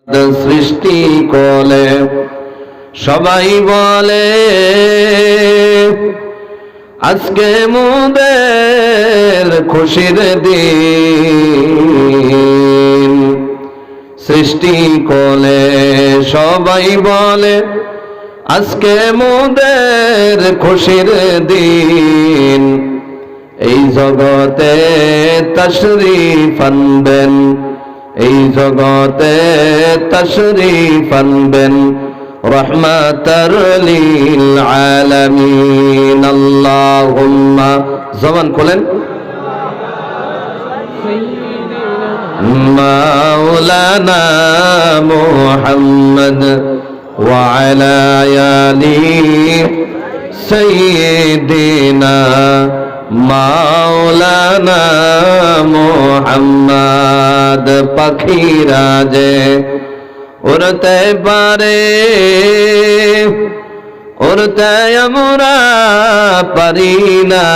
সৃষ্টি কোলে সবাই বলে আজকে মোদের খুশির দিন। সৃষ্টি কোলে সবাই বলে আজকে মোদের খুশির দিন। এই জগতে তশরীফ আনবেন, এই জগতে তশরীফ আনবেন রহমাতার লিল আলামিন। আল্লাহুম্মা, জবান খোলেন, মাওলানা মুহাম্মদ ওয়া আলা আলি সাইয়্যিদিনা মাওলানা মুহাম্মদ। পাখিরা যে উড়তে পারে, উড়তে আমরা পারি না।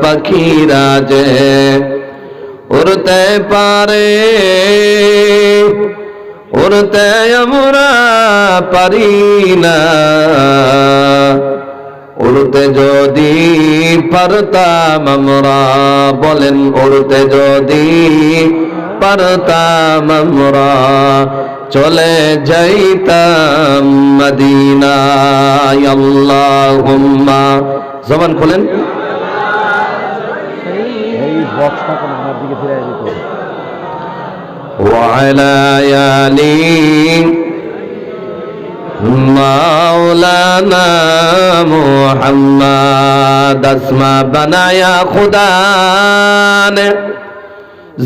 পাখিরা যে উড়তে পারে, উড়তে আমরা পারি না। উড়তে যদি পারতাম আমরা, বলেন উড়তে যদি পারতাম আমরা চলে যাইতাম মদিনায়। আল্লাহুম্মা, জবান খোলেন, এই বক্সটা কোন আমার দিকে ফিরে দিত। ওয়া আলা আলি मौलाना मुहम्मद। आसमा बनाया खुदा ने,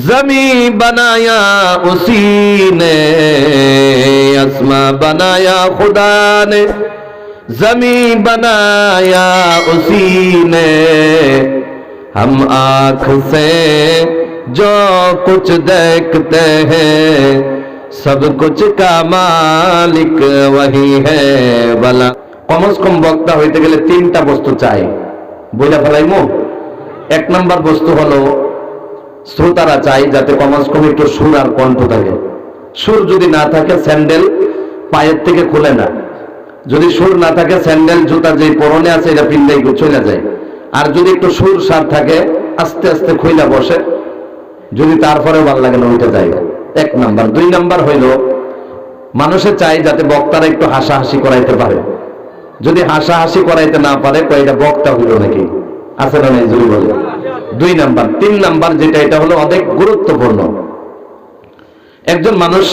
जमी बनाया उसी ने। आसमा बनाया खुदा ने, जमी बनाया उसी ने। हम आँख से जो कुछ देखते हैं सब कुछ का मालिक वही है। বলা কমস কম বক্তা হইতে গেলে তিনটা বস্তু চাই, বুঝা ফেলাইমু। এক নাম্বার বস্তু হলো শ্রোতারা চাই যাতে কমস কম একটু সুর আর কণ্ঠ থাকে। সুর যদি না থাকে স্যান্ডেল পায়ের থেকে খুলে না, যদি সুর না থাকে স্যান্ডেল জুতা যে পরনে আছে এটা পিন্দাই চলে যায়। আর যদি একটু সুর সার থাকে আস্তে আস্তে খুইলা বসে, যদি তারপরেও ভালো লাগে না ওইটা যায়। এক নাম্বার। দুই নাম্বার হইল মানুষে চাই যাতে বক্তারা একটু হাসাহাসি করাইতে পারে। যদি হাসাহাসি করাইতে না পারে কয়টা বক্তা হইল নাকি, আছে না নাই যদি বলে। দুই নাম্বার। তিন নাম্বার যেটা, এটা হলো অনেক গুরুত্বপূর্ণ। একজন মানুষ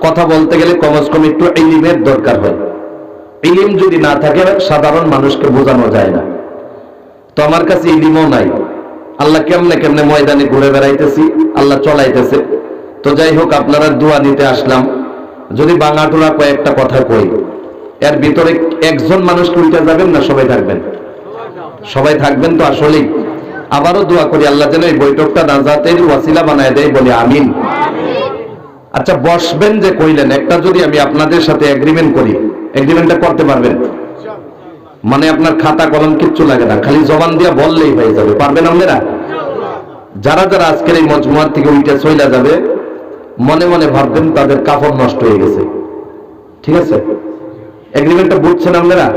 কথা বলতে গেলে কমস কম একটু ইলমের দরকার হয়। ইলম যদি না থাকে সাধারণ মানুষকে বোঝানো যায় না। তো আমার কাছে ইলমও নাই। আল্লাহ কেমনে কেমনে ময়দানে ঘুরে বেড়াইতেছি, আল্লাহ চলাইতেছে। তো যাই হোক, আপনারা দোয়া নিতে আসলাম। যদি বাঙাটুরা কয়েকটা কথা কই, এর ভিতরে একজন মানুষকে উল্টে যাবেন না সবাই থাকবেন? সবাই থাকবেন তো আসলেই। আবারও দোয়া করি আল্লাহ যেন এই বৈঠকটা নাজাতের ওয়াসিলা বানায় দেয়, বলি আমিন। আচ্ছা, বসবেন যে কইলেন, একটা যদি আমি আপনাদের সাথে এগ্রিমেন্ট করি, এগ্রিমেন্টটা করতে পারবেন? মানে আপনার খাতা কলম কিচ্ছু লাগে না, খালি জবান দিয়া বললেই হয়ে যাবে। পারবেন আপনারা? যারা যারা আজকের এই মজমুয়ার থেকে উইটা চইলা যাবে মনে মনে ভাববেন তাদের কাফন নষ্ট হয়ে গেছে। ঠিক আছে? এগ্রিমেন্টটা বুঝছেন আপনারা?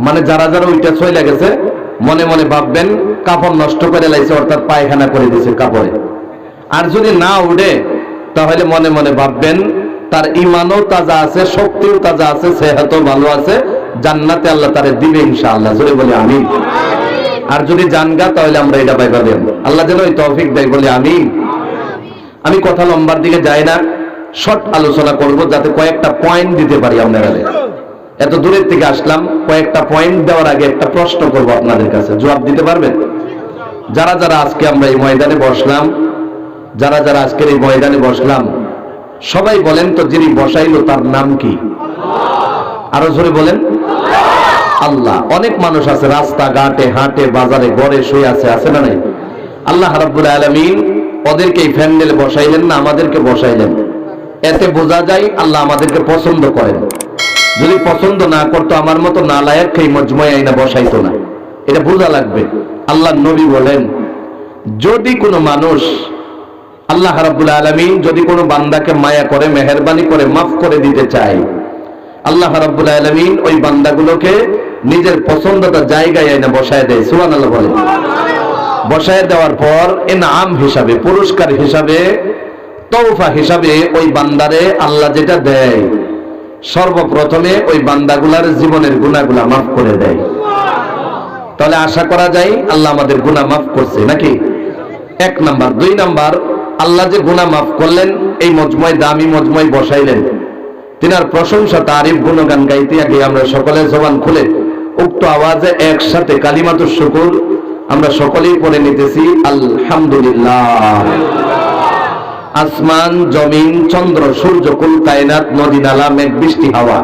মানে যারা যারা ওইটা চইলা গেছে মনে মনে ভাববেন কাফন নষ্ট করে লাইছে, অর্থাৎ পায়খানা করে দিয়েছে কাপড়ে। আর যদি না উঠে তাহলে মনে মনে ভাববেন তার ইমানও তাজা আছে, শক্তিও তাজা আছে, সেহাতও ভালো আছে, জান্নাতে আল্লাহ তারে দিবে ইনশাআল্লাহ। জোরে বলি আমিন। আর যদি জানগা তাহলে আমরা এটা পাইবা দেব। আল্লাহ যেন ওই তৌফিক দেয়, বলি আমিন। আমি কথা লম্বার দিকে যাই না, শর্ট আলোচনা করব যাতে কয়েকটা পয়েন্ট দিতে পারি আপনারা। এত দূরের থেকে আসলাম, কয়েকটা পয়েন্ট দেওয়ার আগে একটা প্রশ্ন করব আপনাদের কাছে, জবাব দিতে পারবেন? যারা যারা আজকে আমরা এই ময়দানে বসলাম, যারা যারা আজকের এই ময়দানে বসলাম, সবাই বলেন তো যিনি বসাইলো তার নাম কি? আরো জোরে বলেন। আল্লাহ। অনেক মানুষ আছে রাস্তা ঘাটে হাটে বাজারে ঘরে শুয়ে আছে, আছে না নাই? আল্লাহ রাব্বুল আলামিন ওদেরকে এই প্যান্ডেলে বসাইলেন না, আমাদেরকে বসাইলেন। এতে বোঝা যায় আল্লাহ আমাদেরকে পছন্দ করেন। যদি পছন্দ না করতো আমার মতো নালায়েক এই মজমুয়ায় আইনা বসাইতো না, এটা বোঝা লাগবে। আল্লাহ নবী বলেন, যদি কোনো মানুষ আল্লাহ রাব্বুল আলামিন যদি কোনো বান্দাকে মায়া করে, মেহেরবানি করে মাফ করে দিতে চায়, আল্লাহ রাব্বুল আলামিন ওই বান্দাগুলোকে নিজের পছন্দটা জায়গায় এনে বসায় দেয়। সুবহানাল্লাহ বলে। বসায় দেওয়ার পর ইনাম হিসাবে, পুরস্কার হিসাবে, তওফা হিসাবে ওই বান্দারে আল্লাহ যেটা দেয়, সর্বপ্রথমে ওই বান্দাগুলার জীবনের গুনাহগুলা মাফ করে দেয়। তাহলে আশা করা যায় আল্লাহ আমাদের গুনাহ মাফ করছে নাকি? এক নাম্বার। দুই নাম্বার, আল্লাহ যে গুনাহ মাফ করলেন, এই মজময় দামি মজময় বসাইলেন, তিনার প্রশংসা তারিফ গুণগান গাইতে আগে আমরা সকলে জবান খুলে উক্ত আওয়াজে একসাথে কালিমাতুশ শুকর আমরা সকলেই পড়ে নিতেছি, আলহামদুলিল্লাহ। আসমান, জমিন, চন্দ্র, সূর্য, কুল কায়নাত, নদী নালা, মেঘ, বৃষ্টি, হাওয়া,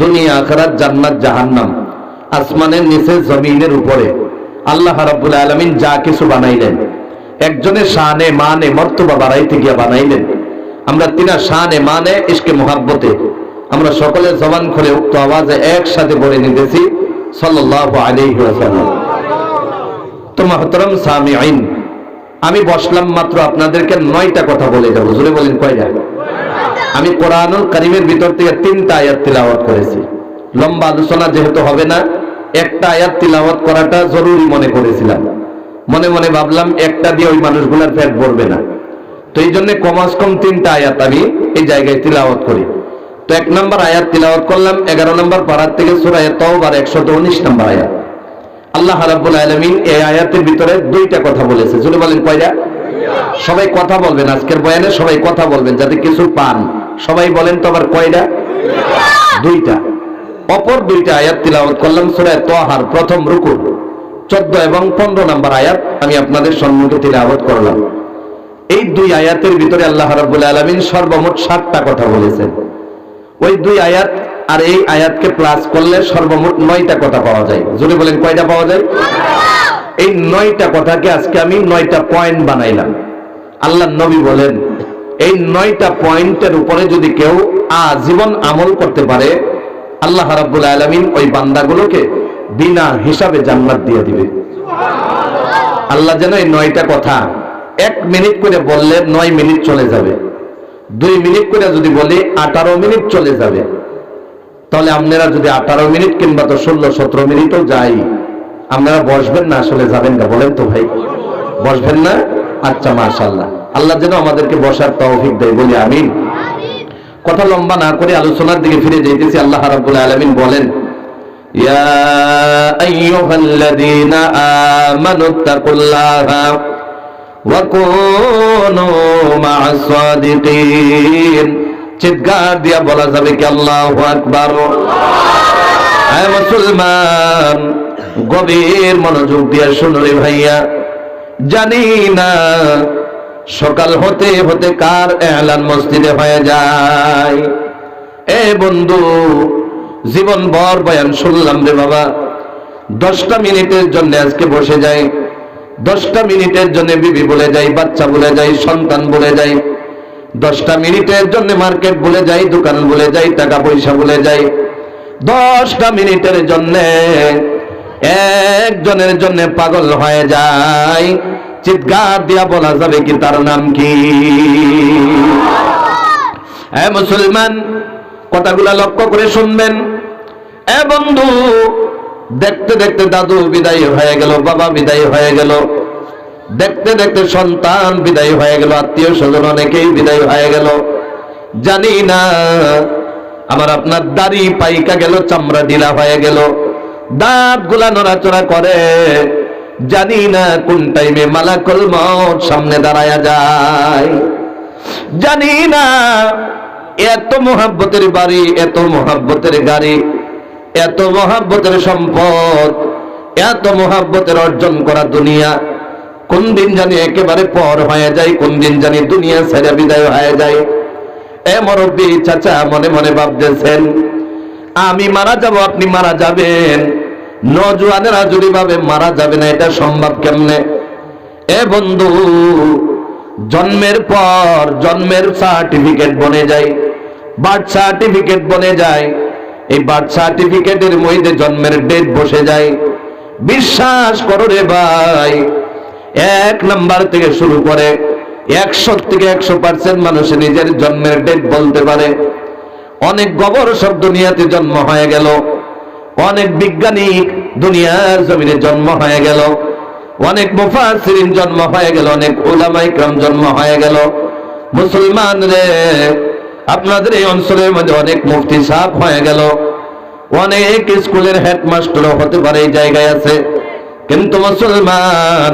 দুনিয়া, আখিরাত, জান্নাত, জাহান্নাম, আসমানের নিচে, জমিনের উপরে আল্লাহ রাব্বুল আলামিন যা কিছু বানাইলেন, একজনের শানে মানে মর্তবা বাড়াইতে গিয়া বানাইলেন। আমরা তিনার শানে মানে ইশকে মুহাব্বতে আমরা সকলে জবান করে উক্ত আওয়াজে একসাথে পড়ে নিতেছি, সাল্লাল্লাহু আলাইহি ওয়াসাল্লাম। তো মুহতারাম সামিঈন, আমি বসলাম মাত্র আপনাদেরকে 9টা কথা বলে যাব। জোরে বলেন কয়টা? আমি কোরআনুল কারীমের ভিতর থেকে 3টা আয়াত তিলাওয়াত করেছি। লম্বা আলোচনা যেহেতু হবে না, একটা আয়াত তিলাওয়াত করাটা জরুরি মনে করেছিলাম। মনে মনে ভাবলাম একটা দিয়ে ওই মানুষগুলোর পেট ভরবে না, তো এই জন্য কমাস কম 3টা আয়াত আমি এই জায়গায় তিলাওয়াত করি। তো 1 নম্বর আয়াত তিলাওয়াত করলাম 11 নম্বর পারার থেকে সূরা তাওবার 119 নম্বর আয়াত। আল্লাহ রাব্বুল আলামিন এই আয়াতের ভিতরে 2টা কথা বলেছে। যদি বলেন কয়টা? সবাই কথা বলবেন, আজকের বয়ানে সবাই কথা বলবেন যাতে কিছু পান। সবাই বলেন তো আবার কয়টা? 2টা। অপর 2টা আয়াত তিলাওয়াত করলাম সূরা তাহার প্রথম রুকু 14 এবং 15 নম্বর আয়াত আমি আপনাদের সম্মুখে তিলাওয়াত করলাম। এই 2 আয়াতের ভিতরে আল্লাহ রাব্বুল আলামিন সর্বমোট 7টা কথা বলেছেন। ওই 2 আয়াত আর এই আয়াতকে প্লাস করলে সর্বমোট 9টা কথা পাওয়া যায়। যদি বলেন কয়টা পাওয়া যায়? এই 9টা কথাকে আজকে আমি 9টা পয়েন্ট বানাইলাম। আল্লাহর নবী বলেন, এই 9টা পয়েন্টের উপরে যদি কেউ আজীবন আমল করতে পারে, আল্লাহ রাব্বুল আলামিন ওই বান্দাগুলোকে বিনা হিসাবে জান্নাত দিয়ে দিবে। আল্লাহ যেন এই 9টা কথা 1 মিনিট করে বললে 9 মিনিট চলে যাবে, 2 মিনিট করে যদি বলি 18 মিনিট চলে যাবে। তাহলে আপনারা যদি 18 মিনিট কিংবা তো 16-17 মিনিটও যাই, আপনারা বসবেন না আসলে যাবেন না? বলেন তো ভাই, বসবেন না? আচ্ছা, মাশাআল্লাহ। আল্লাহ যেন আমাদেরকে বসার তৌফিক দেয়, বলি আমিন। কথা লম্বা না করে আলোচনার দিকে ফিরে যাইতেছি। আল্লাহ রাব্বুল আলামিন বলেন, ইয়া আইয়ুহাল্লাযীনা আমানুত্তাকুল্লাহা ওয়া কুনু মা'আস সাদিকিন। চিৎকার দিয়া বলা যাবে কি আল্লাহু আকবার? হে মুসলমান, গভীর মনোযোগ দিয়া শুনো রে ভাইয়া। জানি না সকাল হতে হতে কার এলান মসজিদে হয়ে যায়। এ বন্ধু, জীবন ভর বয়ান শুনলাম রে বাবা, 10টা মিনিটের জন্য আজকে বসে যাই, 10টা মিনিটের জন্য বিবি বলে যাই, বাচ্চা বলে যাই, সন্তান বলে যাই, 10টা মিনিটের জন্য মার্কেট বলে যাই, দোকান বলে যাই, টাকা পয়সা বলে যাই, 10টা মিনিটের জন্য একজনের জন্য পাগল হয়ে যায়। চিৎকার দিয়া বলা যাবে কি তার নাম কি? এ মুসলমান, কথাগুলা লক্ষ্য করে শুনবেন। এ বন্ধু, দেখতে দেখতে দাদু বিদায় হয়ে গেল, বাবা বিদায় হয়ে গেল, দেখতে দেখতে সন্তান বিদায় হয়ে গেল, আত্মীয় স্বজন অনেকেই বিদায় হয়ে গেল। জানি না আমার আপনার দাড়ি পাইকা গেল, চামড়া ঢিলা হয়ে গেল, দাঁত গুলা নড়াচড়া করে। জানি না কোন টাইমে মালাকুল মউত সামনে দাঁড়ায়া যায়। জানি না এত মোহাব্বতের বাড়ি, এত মোহাব্বতের গাড়ি, এত মোহাব্বতের সম্পদ, এত মোহাব্বতের অর্জন করা দুনিয়া কোন দিন জানি একেবারে পর হয়ে যায়, কোন দিন জানি দুনিয়া ছেড়ে বিদায় হয়ে যায়। এ মুরব্বি চাচা, মনে মনে ভাবতেছেন আমি মারা যাব, আপনি মারা যাবেন, নওজোয়ানেরা যদি ভাবে মারা যাবে না, এটা সম্ভব কেমনে? এ বন্ধু, জন্মের পর জন্মের সার্টিফিকেট বনে যায়, বার্থ সার্টিফিকেট বনে যায়। এই বার্থ সার্টিফিকেটের মধ্যে জন্মের ডেট বসে যায়। বিশ্বাস করো রে ভাই, 1 নাম্বার থেকে শুরু করে 100 থেকে 100% মানুষ নিজের জন্মের ডেট বলতে পারে। অনেক গবেষক দুনিয়াতে জন্ম হয়ে গেল, অনেক বিজ্ঞানী দুনিয়ার জমিনে জন্ম হয়ে গেল, অনেক মুফাসসিরিন জন্ম হয়ে গেল, অনেক উলামায়ে কেরাম জন্ম হয়ে গেল। মুসলমান রে, আপনাদের এই অঞ্চলের মধ্যে অনেক মুফতি সাহেব হয়ে গেল, অনেক স্কুলের হেডমাস্টারও হতে পারে, এই জায়গায় আছে। কিন্তু মুসলমান,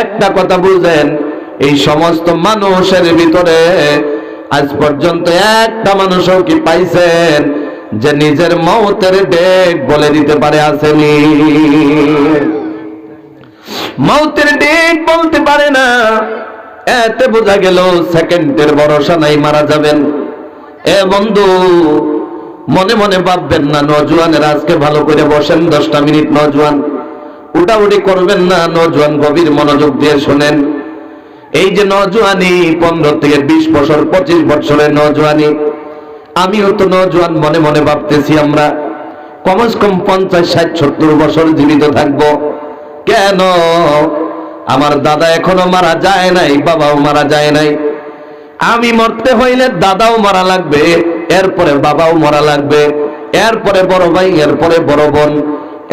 একটা কথা বুঝেন, এই সমস্ত মানুষের ভিতরে আজ পর্যন্ত একটা মানুষও কি পাইছেন যে নিজের মওতের ডেট বলে দিতে পারে? আসেনি? মওতের ডেট বলতে পারে না। এতে বোঝা গেল সেকেন্ডের ভরসা নাই, মারা যাবেন। এ বন্ধু, মনে মনে ভাববেন না। নওজোয়ানের আজকে ভালো করে বসেন, 10টা মিনিট নওজোয়ান উঠাউঠি করবেন না। নওজোয়ান গভীর মনোযোগ দিয়ে শোনেন। এই যে নওজোয়ানি, 15 থেকে 20 বছর, 25 বছরের নওজোয়ানি, আমিও তো নওজোয়ান। মনে মনে ভাবতেছি আমরা কমস কম 50, 60, 70 বছর জীবিত থাকবো। কেন? আমার দাদা এখনো মারা যায় নাই, বাবাও মারা যায় নাই। আমি মরতে হইলে দাদাও মারা লাগবে, এরপরে বাবাও মারা লাগবে, এরপরে বড় ভাই, এরপরে বড় বোন,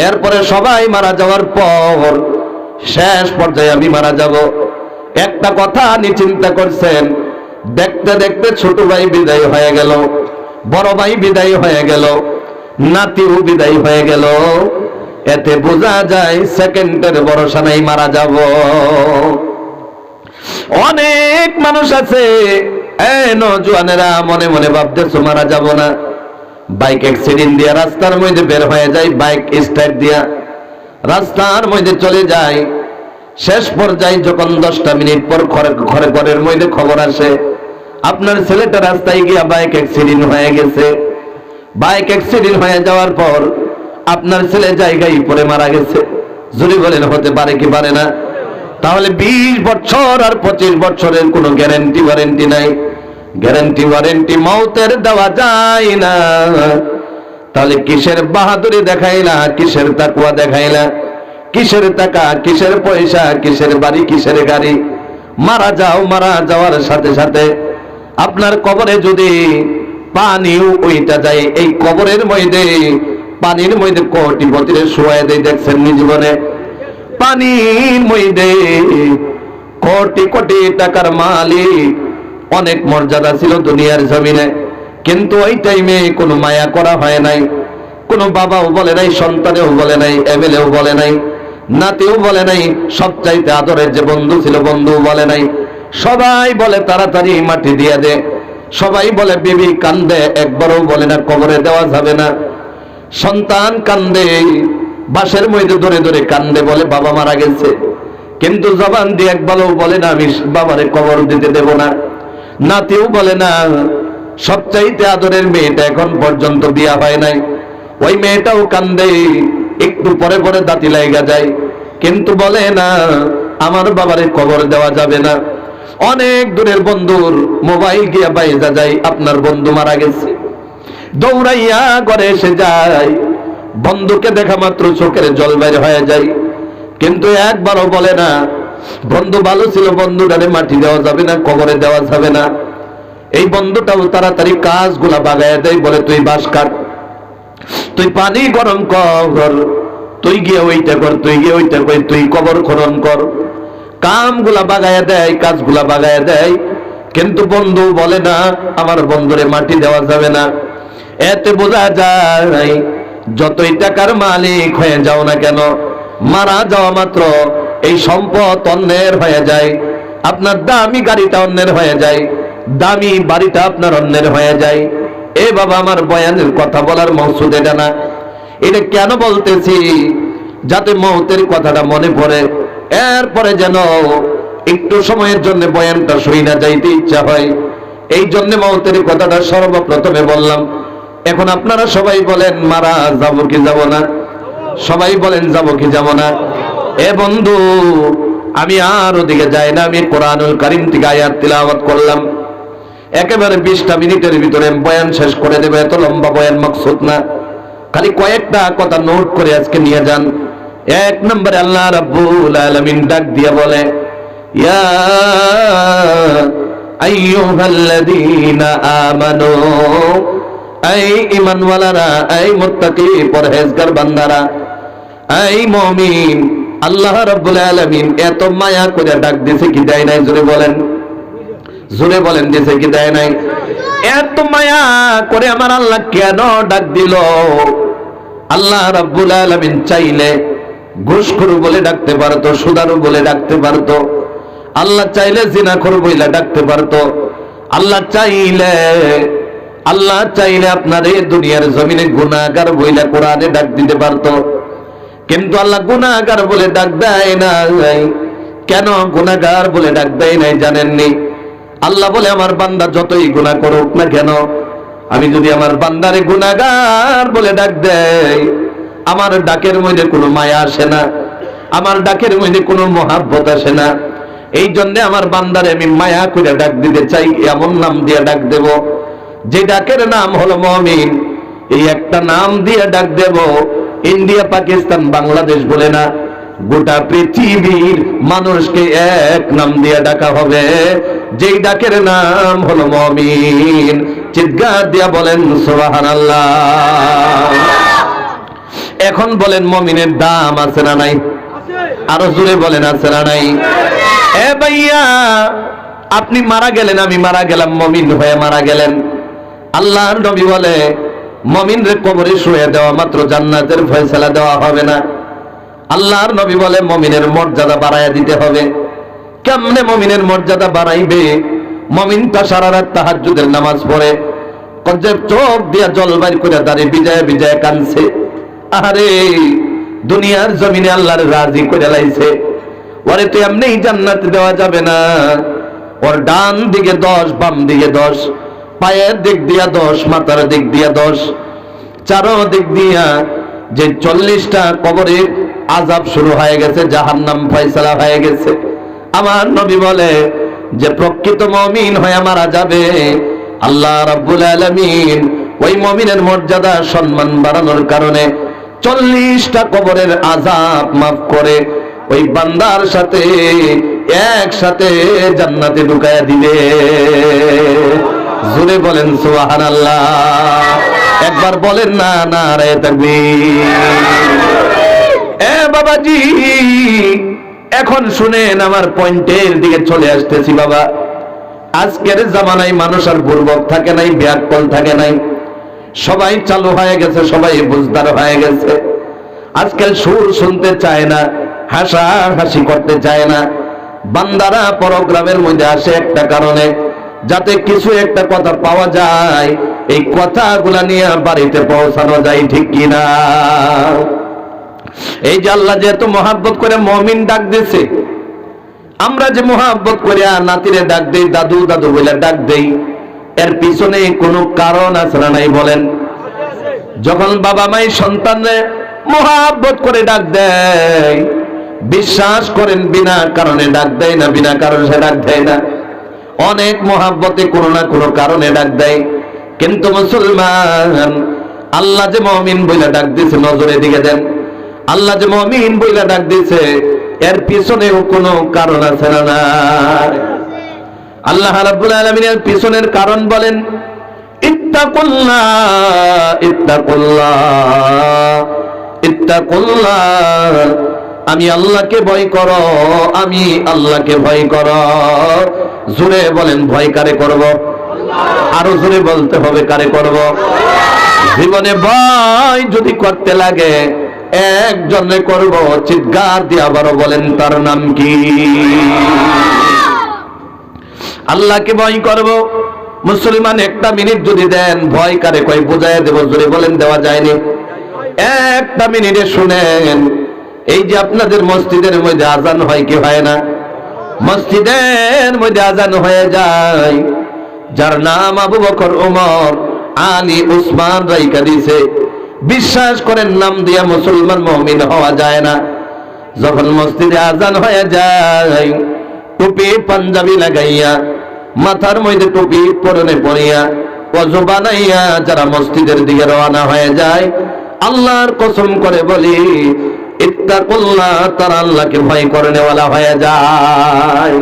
এরপরে সবাই মারা যাওয়ার পর শেষ পর্যায়ে আমি মারা যাব। একটা কথা আপনি চিন্তা করছেন? দেখতে দেখতে ছোট ভাই বিদায় হয়ে গেল, বড় ভাই বিদায় হয়ে গেল, নাতিও বিদায় হয়ে গেল। এতে বোঝা যায় সেকেন্ডের ভরসা নাই, মারা যাব। অনেক মানুষ আছে, নওজোয়ানেরা মনে মনে ভাবতেছো মারা যাব না। বাইক অ্যাক্সিডেন্ট দিয়া রাস্তার মধ্যে বের হয়ে যায়, বাইক স্টার্ট দিয়া রাস্তার মধ্যে চলে যায়। শেষ পর্যায়ে যখন 10টা মিনিট পর ঘরের মধ্যে খবর আসে, আপনার ছেলেটা রাস্তায় গিয়া বাইক অ্যাক্সিডেন্ট হয়ে গেছে। বাইক অ্যাক্সিডেন্ট হয়ে যাওয়ার পর আপনার ছেলে জায়গায় পড়ে মারা গেছে। যদি বলেন হতে পারে কি পারে না? তাহলে 20 বছর আর 25 বছরের কোনো গ্যারান্টি ওয়ারেন্টি নাই। গ্যারান্টি ওয়ারেন্টি মওতের দেওয়া যায় না। তাহলে কিসের বাহাদুরি দেখাইলা, কিসের তাকওয়া দেখাইলা, কিসের টাকা, কিসের পয়সা, কিসের বাড়ি, কিসের গাড়ি? মারা যাও, মারা যাওয়ার সাথে সাথে আপনার কবরে যদি পানিও ওইটা যায়, এই কবরের মধ্যে পানির মধ্যে কোটিপতিরে শোয়ায় দেয়। দেখছেন নি জীবনে? পানির মধ্যে কোটি কোটি টাকার মালিক, অনেক মর্যাদা ছিল দুনিয়ার জমিনে, কিন্তু ওই টাইমে কোনো মায়া করা হয় নাই। কোনো বাবাও বলে নাই, সন্তানেও বলে নাই, এমএলএও বলে নাই, নাতিও বলে নাই, সবচাইতে আদরের যে বন্ধু ছিল বন্ধুও বলে নাই। সবাই বলে তাড়াতাড়ি মাটি দিয়ে দে, সবাই বলে বিবি কান্দে, একবারও বলে না কবরে দেওয়া যাবে না। সন্তান কান্দে, বাসের মধ্যে ধরে ধরে কান্দে, বলে বাবা মারা গেছে, কিন্তু জবান দিয়ে একবারও বলে না আমি বাবারে কবর দিতে দেব না। নাতিও বলে না। সবচাইতে আদরের মেয়েটা এখন পর্যন্ত বিয়া হয় নাই, ওই মেয়েটাও কান্দে, একটু পরে পরে দাঁতি লাইগা যায়, কিন্তু বলে না আমার বাবারে কবর দেওয়া যাবে না। অনেক দূরের বন্ধুর মোবাইল গিয়া বাইজা যায়, আপনার বন্ধু মারা গেছে। দৌড়াইয়া ঘরে এসে যায়, বন্ধুকে দেখা মাত্র চোখের জল বের হয়ে যায়, কিন্তু একবারও বলে না বন্ধু ভালো ছিল, বন্ধুটারে মাটি দেওয়া যাবে না, কবরে দেওয়া যাবে না। এই বন্ধুটাও তাড়াতাড়ি কাজগুলা বাগায় দেয়, বলে তুই বাঁশ কাট, তুই পানি গরম কর, তুই গিয়ে ওইটা কর, তুই গিয়ে ওইটা কর, তুই কবর খনন কর। কামগুলা বাগায় দেয়, কাজগুলা বাগায় দেয়, কিন্তু বন্ধু বলে না আমার বন্ধুরে মাটি দেওয়া যাবে না। এতে বোঝা যায় যতই টাকার মালিক হয়ে যাও না কেন, মারা যাওয়া মাত্র এই সম্পদ অন্যের হয়ে যায়। আপনার দামি গাড়িটা অন্যের হয়ে যায়, দামি বাড়িটা আপনার অন্যের হয়ে যায়। এ বাবা, আমার বয়ানের কথা বলার মকসুদ এটা না। এটা কেন বলতেছি? যাতে মওতের কথাটা মনে পড়ে, এরপরে যেন একটু সময়ের জন্য বয়ানটা শুই না যাইতে ইচ্ছা হয়। এই জন্য মওতের কথাটা সর্বপ্রথমে বললাম। এখন আপনারা সবাই বলেন মারা যাব কি যাব না? সবাই বলেন যাব কি যাব না? এ বন্ধু, আমি আর ওদিকে যাই না, আমি কোরআনুল কারীম থেকে আয়াত তিলাওয়াত করলাম। একেবারে 20টা মিনিটের ভিতরে বয়ান শেষ করে দেবে, এত লম্বা বয়ান মাকসুদ না। খালি কয়েকটা কথা নোট করে আজকে নিয়ে যান। 1 নম্বরে আল্লাহ রাব্বুল আলামিন ডাক দিয়ে বলে, ইয়া আইয়ুহাল্লাযীনা আমানু, এই ঈমানওয়ালারা, এই মুত্তাকি পরহেজগার বান্দারা, এই মুমিন, আল্লাহ রাব্বুল আলামিন এত মায়া করে ডাক দিয়েছে কি দেয় নাই? জোরে বলেন, জোরে বলেন, দিয়েছে কি দেয় নাই? এত মায়া করে আমার আল্লাহ কেন ডাক দিল? আল্লাহ রাব্বুল আলামিন চাইলে ঘুষখোর বলে ডাকতে পারতো, সুদারু বলে ডাকতে পারতো, আল্লাহ চাইলে জিনাখোর বলে ডাকতে পারতো, আল্লাহ চাইলে আপনার এই দুনিয়ার জমিনে গুনাহগার বইলা কোরআনে ডাক দিতে পারতো, কিন্তু আল্লাহ গুনাহগার বলে ডাক দেয় নাই। কেন গুনাহগার বলে ডাক দেয় নাই জানেননি? আল্লাহ বলে আমার বান্দা যতই গুনাহ করুক না কেন, আমি যদি আমার বান্দারে গুনাহগার বলে ডাক দেই, আমার ডাকের মধ্যে কোনো মায়া আসে না, আমার ডাকের মধ্যে কোনো মহাব্বত আসে না। এই জন্য আমার বান্দারে আমি মায়া করে ডাক দিতে চাই, এমন নাম দিয়ে ডাক দেব যে ডাকের নাম হলো মুমিন। এই একটা নাম দিয়ে ডাক দেব, ইন্ডিয়া, পাকিস্তান, বাংলাদেশ বলে না, গোটা পৃথিবীর মানুষকে এক নাম দিয়ে ডাকা হবে, যেই ডাকের নাম হলো মুমিন। চিৎকার দিয়া বলেন সুবহানাল্লাহ। এখন বলেন মুমিনের দাম আছে না নাই? আরো জোরে বলেন আছে না নাই? এ ভাইয়া, আপনি মারা গেলেন, আমি মারা গেলাম, মুমিন হয়ে মারা গেলেন। আল্লাহর নবী বলে মুমিনরে কবরে শুয়ে দেওয়া মাত্র জান্নাতের ফয়সালা দেওয়া হবে না। আল্লাহর নবী বলে মুমিনের মর্যাদা বাড়ায়া দিতে হবে। কেমনে মুমিনের মর্যাদা বাড়াইবে? মুমিন তো সারা রাত তাহাজ্জুদের নামাজ পড়ে, চোখ দিয়া জল বাইর করে দাঁড়িয়ে বিজয় বিজয় কানছে। আরে দুনিয়ার জমিনে আল্লাহর রাজি করে লাইছে, ওরে তো এমনি জান্নাত দেওয়া যাবে না। ওর ডান দিকে 10, বাম দিকে 10, পায়ের দিক দিয়া 10, মাথার দিক দিয়া 10, চারো দিক দিয়া যে 40টা কবরের আযাব শুরু হয়ে গেছে, জাহান্নাম ফয়সালা হয়ে গেছে। আমার নবী বলে যে প্রকৃত মুমিন হয়ে মারা যাবে, আল্লাহ রাব্বুল আলামিন ওই মুমিনের মর্যাদা সম্মান বাড়ানোর কারণে 40টা কবরের আযাব মাফ করে ওই বান্দার সাথে একসাথে জান্নাতে ঢুকায়া দিবে। জোরে বলেন সুবহানাল্লাহ। একবার বলেন না, নারে তাকবীর। এ বাবাজি, এখন শুনেন, আমার পয়েন্টের দিকে চলে আসতেছি বাবা। আজকের জামানায় মানুষ আর বুর্বক থাকে নাই, ব্যাককল থাকে নাই, সবাই চালু হয়ে গেছে, সবাই বুঝদার হয়ে গেছে। আজকাল সুর শুনতে চায় না, হাসাহাসি করতে চায় না। বান্দারা প্রোগ্রামের মধ্যে আসে একটা কারণে, যাতে কিছু একটা কথা পাওয়া যায়, এই কথাগুলা নিয়ে বাড়িতে পৌঁছানো যায়, ঠিক কিনা? এই যে আল্লাহ যেহেতু মহাব্বত করে মুমিন ডাক দিয়েছে, আমরা যে মহাব্বত করে নাতিরে ডাক দেই, দাদু দাদু বলে ডাক দেই, এর পিছনে কোনো কারণ আছে না নাই বলেন? যখন বাবা মাই সন্তানরে মহাব্বত করে ডাক দেয়, বিশ্বাস করেন বিনা কারণে ডাক দেয় না, বিনা কারণে সে ডাক দেয় না। অনেক মহাব্বতে কোনো না কোনো কারণে ডাক দেয়। কিন্তু মুসলমান, আল্লাহ যে মুমিন বইলা ডাক দিয়েছে, নজরে দিকে দেন, আল্লাহ যে মুমিন বইলা ডাক দিয়েছে, এর পিছনেও কোনো কারণ আছে না? আল্লাহ রাব্বুল আলামিনের পিছনের কারণ বলেন, ইত্তাকুল্লাহ, ইত্তাকুল্লাহ, ইত্তাকুল্লাহ। আমি আল্লাহকে ভয় করো, আমি আল্লাহকে ভয় করো। জোরে বলেন, ভয় কারে করব? আরো জোরে বলতে হবে, কারে করব? জীবনে ভয় যদি করতে লাগে একজনে করব, চিৎকার দিয়ে আবারও বলেন, তার নাম কি? আল্লাহকে ভয় করব। মুসলমান একটা মিনিট যদি দেন, ভয় কারে কয় বুঝাইয়া দেব, জোরে বলেন, দেওয়া যায়নি? একটা মিনিটে শুনেন, এই যে আপনাদের মসজিদের মধ্যে আজান হয় কি হয় না? মসজিদের মধ্যে আজান হয়ে যায়, যার নাম আবু বকর, ওমর, আলী, উসমান রাইখা দিছে। বিশ্বাস করেন, নাম দিয়া মুসলমান মুমিন হওয়া যায় না। যখন মসজিদে আজান হয়ে যায়, টুপি পাঞ্জাবি লাগাইয়া, মাথার মধ্যে টুপি পরনে পরিয়া, ওযু বানাইয়া যারা মসজিদের দিকে রওনা হয়ে যায়, আল্লাহর কসম করে বলি, ইত্তাকুল্লাহ, তারা আল্লাহকে ভয় করে নেওয়ালা হয়ে যায়।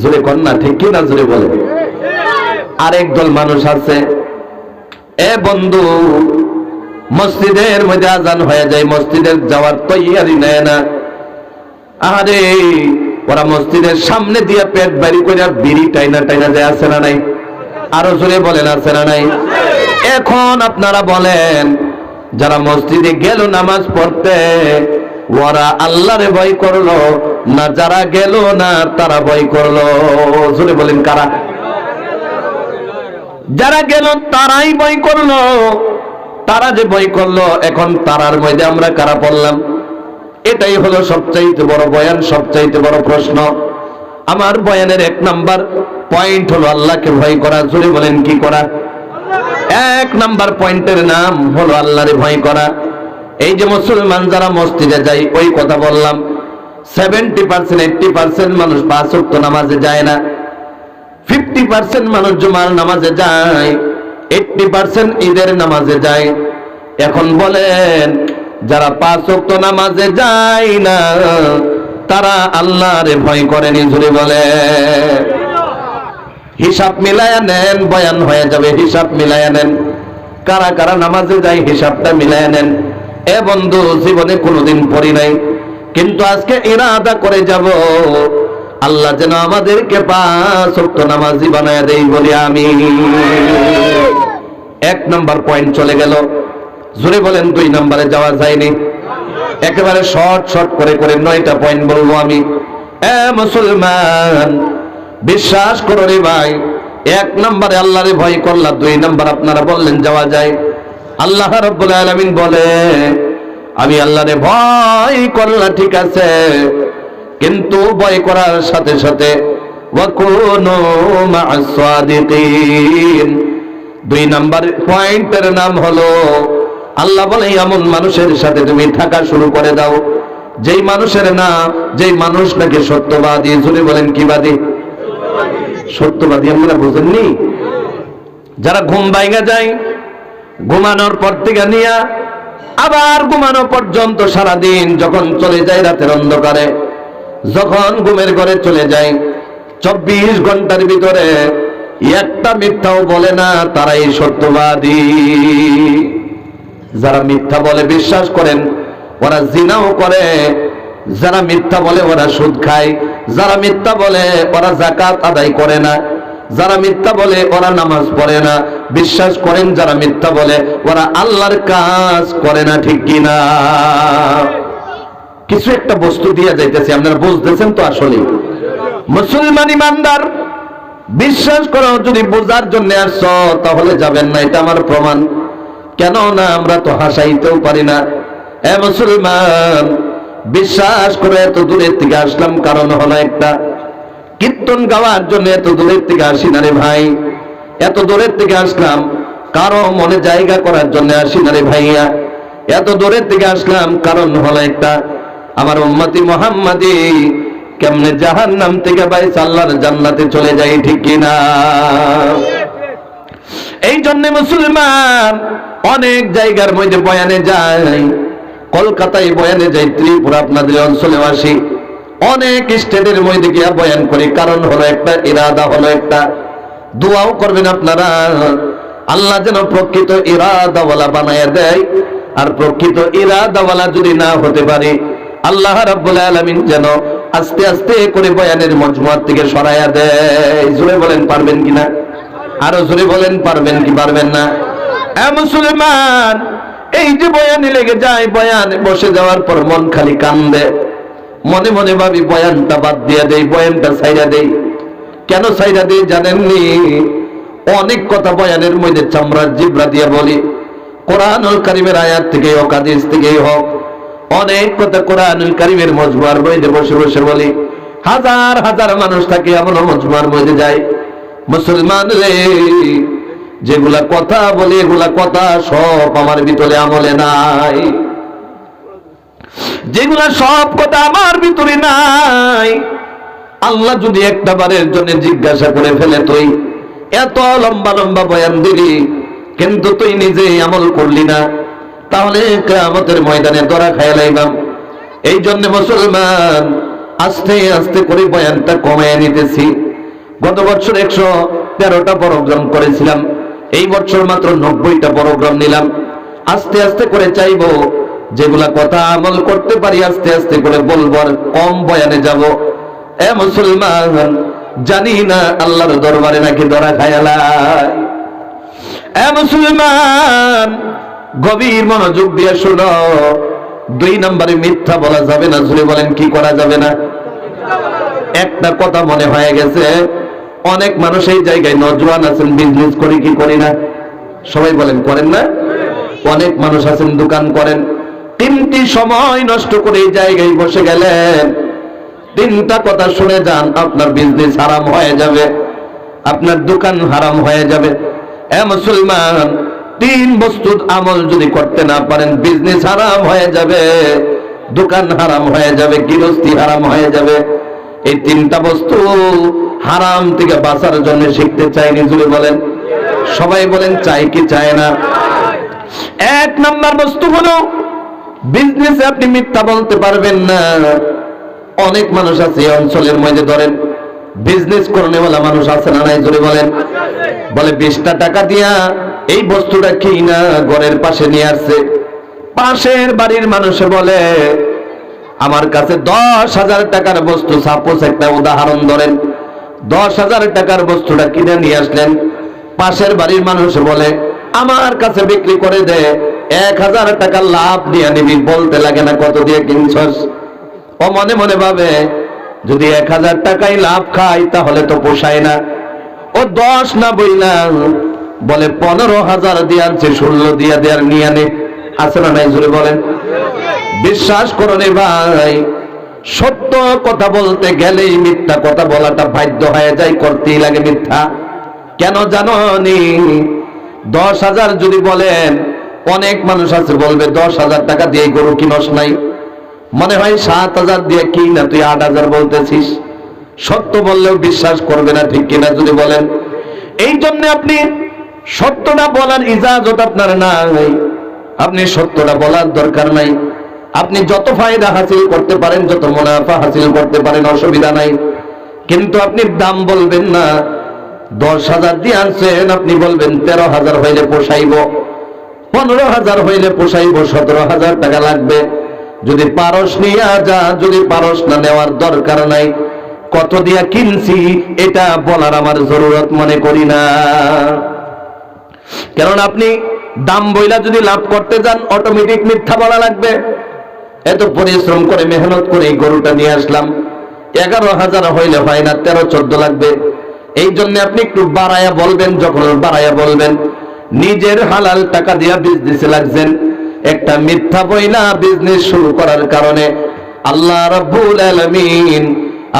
জোরে কর না, ঠিক কি না? জোরে বলে। আরেক দল মানুষ আছে, এ বন্ধু, মসজিদের মধ্যে আজান হয়ে যায়, মসজিদে যাওয়ার তৈয়ারি নেয় না। আরে ওরা মসজিদের সামনে দিয়ে পেট বাড়ি করে বিড়ি টাইনা টাইনা যায়, আছে না নাই? আরো জোরে বলেন, আছে না নাই? এখন আপনারা বলেন, যারা মসজিদে গেল নামাজ পড়তে, ওরা আল্লাহরে ভয় করলো না যারা গেল না তারা ভয় করলো? জোরে বলেন কারা? যারা গেল তারাই ভয় করলো। তারা যে ভয় করলো, এখন তারার মধ্যে আমরা কারা পড়লাম? এটাই হলো সবচাইতে বড় বয়ান, সবচাইতে বড় প্রশ্ন। আমার বয়ানের 1 নাম্বার পয়েন্ট হলো আল্লাহকে ভয় করা। জোরে বলেন, কি করা? 1 নাম্বার পয়েন্টের নাম হলো আল্লাহরে ভয় করা। এই যে মুসলমান যারা মসজিদে যায়, ওই কথা বললাম, 70% 80% মানুষ 5 ওয়াক্ত নামাজে যায় না, 50% মানুষ জুমার নামাজে যায়, 80% ঈদের নামাজে যায়। এখন বলেন, যারা 5 ওয়াক্ত নামাজে যায় না তারা আল্লাহরে ভয় করেনি? জোরে বলে। হিসাব মিলায়া নেন, বয়ান হয়ে যাবে। হিসাব মিলায়া নেন, কারা কারা নামাজে যায়, হিসাবটা মিলায়া নেন। এ বন্ধু, জীবনে কোনোদিন পড়ি নাই, কিন্তু আজকে ইরাদা করে যাব, আল্লাহ যেন আমাদেরকে 5 ওয়াক্ত নামাজি বানায় দেই, বলি আমি। 1 নাম্বার পয়েন্ট চলে গেল। জোরে বলেন, 2 নাম্বারে যাওয়া যায়নি। একেবারে শর্ট করে 9টা পয়েন্ট বলবো আমি। এ মুসলমান, বিশ্বাস করো রে ভাই, 1 নাম্বারে আল্লাহরে ভয় করলা, 2 নাম্বার আপনারা বললেন যাওয়া যায়। আল্লাহ রাব্বুল আলামিন বলে, আমি আল্লাহরে ভয় করলা ঠিক আছে, কিন্তু ভয় করার সাথে সাথে ওয়াকুনু মা'আস সাদিকিন। 2 নাম্বার পয়েন্টের নাম হলো, আল্লাহ বলে এমন মানুষের সাথে তুমি থাকা শুরু করে দাও, যেই মানুষ নাকি সত্যবাদী। জোরে বলেন, কি বাদী? সত্যবাদী। আপনারা বুঝেননি? যারা ঘুম ভাঙা যায়, ঘুমানোর পর থেকে নিয়ে আবার ঘুমানো পর্যন্ত সারাদিন যখন চলে যায় রাতের অন্ধকারে, যখন ঘুমের ঘরে চলে যায়, 24 ঘন্টার ভিতরে একটা মিথ্যাও বলে না, তারাই সত্যবাদী। যারা মিথ্যা বলে বিশ্বাস করেন, ওরা জিনাও করে। যারা মিথ্যা বলে ওরা সুদ খায়। যারা মিথ্যা বলে ওরা যাকাত আদায় করে না। যারা মিথ্যা বলে ওরা নামাজ পড়ে না। বিশ্বাস করেন, যারা মিথ্যা বলে ওরা আল্লাহর কাজ করে না, ঠিক কিনা? কিছু একটা বস্তু দিয়ে যাইতেছে, আপনারা বুঝতেছেন তো? আসলে মুসলমান ইমানদার, বিশ্বাস করো, যদি বোঝার জন্য আসছো তাহলে যাবেন না, এটা আমার প্রমাণ। কেন না, আমরা তো হাসাইতেও পারি না। এ মুসলমান, বিশ্বাস করে এত দূরের থেকে আসলাম, কারণ হলো একটা, কীর্তন গাওয়ার জন্য এত দূরের থেকে আসি না রে ভাই। এত দূরের থেকে আসলাম কারো মনে জায়গা করার জন্য আসি না রে ভাইয়া। এত দূরের থেকে আসলাম কারণ হলো একটা, আমার উম্মতি মুহাম্মাদি কেমনে জাহান্নাম থেকে বাইরে আল্লাহর জান্নাতে চলে যায়, ঠিক কিনা? এই জন্য মুসলমান অনেক জায়গার মধ্যে বয়ানে যায়। কলকাতায় বয়ানে যাই, ত্রিপুরা আপনাদের অঞ্চলে আসি, অনেক স্টেটের মধ্যে গিয়া বয়ান করি। কারণ হলো একটা, ইরাদা হলো একটা। দোয়াও করবেন আপনারা, আল্লাহ যেন প্রকৃত ইরাদাওয়ালা বানায়া দেয়। আর প্রকৃত ইরাদাওয়ালা যদি না হতে পারে, আল্লাহ রাব্বুল আলামিন যেন আস্তে আস্তে করে বয়ানের মজমুয়া থেকে সরাইয়া দেয়। জোরে বলেন, পারবেন কিনা? আরো জোরে বলেন, পারবেন কি পারবেন না? এ মুসলমান, এই যে বয়ানে লেগে যায়, বয়ানে বসে যাওয়ার পর মন খালি কান্দে, মনে মনে ভাবি বয়ানটা বাদ দিয়ে দেই, বয়ানটা ছাইড়া দেই। কেন ছাইড়া দেই জানেননি? অনেক কথা বয়ানের মধ্যে চামড়ার জিবরা দিয়ে বলি, কোরআনুল কারীমের আয়াত থেকে হোক, হাদিস থেকেই হোক, অনেক কথা কোরআনুল কারীমের মজমুয়ার মধ্যে বসে বসে বলি। হাজার হাজার মানুষ থাকে, এমন মজমুয়ার মধ্যে যায়। মুসলমান রে, যেগুলা কথা বলে, এগুলা কথা সব আমার ভিতরে আমলে নাই। যেগুলা সব কথা আমার ভিতরে নাই, আল্লাহ যদি একটা বারের জন্য জিজ্ঞাসা করে ফেলে, তুই এত লম্বা লম্বা বয়ান দিলি, কিন্তু তুই নিজে আমল করলি না, তাহলে কিয়ামতের ময়দানে ধরা খাইয়া লাইবাম। এই জন্য মুসলমান আস্তে আস্তে করে বয়ানটা কমিয়ে নিতেছি। গত বছর 113টা প্রোগ্রাম করেছিলাম, এই বছর মাত্র 90টা প্রোগ্রাম নিলাম। আস্তে আস্তে করে চাইবো যেগুলা কথা আমল করতে পারি আস্তে আস্তে করে বলবো, আর কম বয়ানে যাব। এ মুসলমান, জানি না আল্লাহর দরবারে নাকি ধরা খায়ালাই। এ মুসলমান, গভীর মনোযোগ দিয়ে শুনো। 2 নম্বরে মিথ্যা বলা যাবে না। জুড়ে বলেন কি করা যাবে না? একটা কথা মনে হয়ে গেছে, অনেক মানুষ এই জায়গায় নজওয়ান আছেন, বিজনেস করি কি করি না? সবাই বলেন করেন না? অনেক মানুষ আছেন দোকান করেন, 3টি সময় নষ্ট করে এই জায়গায় বসে গেলেন। 3টা কথা শুনে যান, আপনার বিজনেস হারাম হয়ে যাবে, আপনার দোকান হারাম হয়ে যাবে। এ মুসলমান, 3 বস্তুর আমল যদি করতে না পারেন, বিজনেস হারাম হয়ে যাবে, দোকান হারাম হয়ে যাবে, গৃহস্থী হারাম হয়ে যাবে। এই 3টা বস্তু হারাম থেকে বাঁচার জন্য শিখতে চাই, নিজে বলেন। সবাই বলেন চাই কি চায় না? 1 নাম্বার বস্তু হলো বিজনেসে আপনি মিথ্যা বলতে পারবেন না। অনেক মানুষ আছে এই অঞ্চলের মধ্যে, ধরেন বিজনেস করনেওয়ালা মানুষ আছে না নাই? জোরে বলেন। বলে 20টা টাকা দিয়া এই বস্তুটা কিনা ঘরের পাশে নিয়ে আসছে। পাশের বাড়ির মানুষে বলে আমার কাছে 10,000 টাকার বস্তু, সাপোজ একটা উদাহরণ ধরেন, 10,000 টাকার বস্তুটা কিনে নিয়ে আসলেন। পাশের বাড়ির মানুষ বলে আমার কাছে বিক্রি করে দে, 1,000 টাকা লাভ দিয়ে নিবি। বলতে লাগে না কত দিয়ে কিনছস? ও মনে মনে ভাবে যদি 1,000 টাকাই লাভ খাই তাহলে তো পোষায় না। ও 10 না বইলা বলে 15,000 দিয়ে আনছে, 16 দিয়ে দেয়ার নিয়ে আনে। আছে না নাই? জোরে বলেন। বিশ্বাস করো রে ভাই, সত্য কথা বলতে গেলেই মিথ্যা কথা বলাটা বাধ্য হয়ে যায়, করতেই লাগে মিথ্যা। কেন জানো নি? 10,000 যদি বলেন, অনেক মানুষ আছে বলবে 10,000 টাকা দিয়ে গরু কিনস নাই, মনে হয় 7,000 দিয়ে কি না, তুই 8,000 বলতেছিস। সত্য বললেও বিশ্বাস করবে না, ঠিক কিনা? যদি বলেন। এই জন্য আপনি সত্যটা বলার ইজাজত আপনার নাই, আপনি সত্যটা বলার দরকার নাই। আপনি যত ফায়দা হাসিল করতে পারেন, যত মুনাফা হাসিল করতে পারেন, অসুবিধা নাই, কিন্তু আপনি দাম বলবেন না। 10,000 দিয়ে আনছেন, আপনি বলবেন 13,000 হইলে পোষাইব, 15,000 হইলে পোষাইব, 17,000 টাকা লাগবে। যদি পারস নিয়ে যা, যদি পারস না নেওয়ার দরকার নাই। কত দিয়া কিনছি এটা বলার আমার জরুরত মনে করি না। কারণ আপনি দাম বইলা যদি লাভ করতে যান, অটোমেটিক মিথ্যা বলা লাগবে। এত পরিশ্রম করে মেহনত করে এই গরুটা নিয়ে আসলাম, 11,000 হইলে হয় না, 13-14 লাগবে। এই জন্য আপনি একটু বাড়ায়া বলবেন। যখন বাড়ায়া বলবেন, নিজের হালাল টাকা দিয়া বিজনেসে লাগছেন, একটা মিথ্যা বইলা বিজনেস শুরু করার কারণে আল্লাহ রাব্বুল আলামিন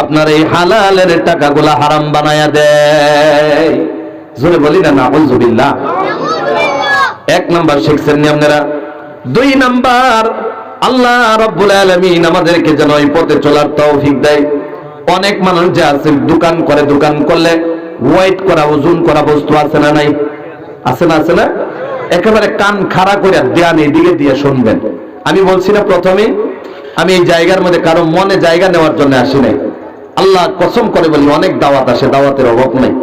আপনার এই হালালের টাকাগুলা হারাম বানায়া দেয়। জোরে বলি না নাউযুবিল্লাহ। 1 নাম্বার শিখছেন নি আপনারা। 2 নাম্বার, আল্লাহ রাব্বুল আলামিন আমাদেরকে যেন এই পথে চলার তৌফিক দেয়। অনেক মানুষ যে আছে দোকান করে, দোকান করলে ওয়েট করা, ওজন করা বস্তু আছে না নাই? আছে না? আছে না? একেবারে কান খাড়া করে ধ্যান এদিকে দিয়ে শুনবেন। আমি বলছি না প্রথমে, আমি এই জায়গার মধ্যে কারো মনে জায়গা নেওয়ার জন্য আসি নাই। আল্লাহ কসম করে বলি, অনেক দাওয়াত আসে, দাওয়াতের অভাব নাই।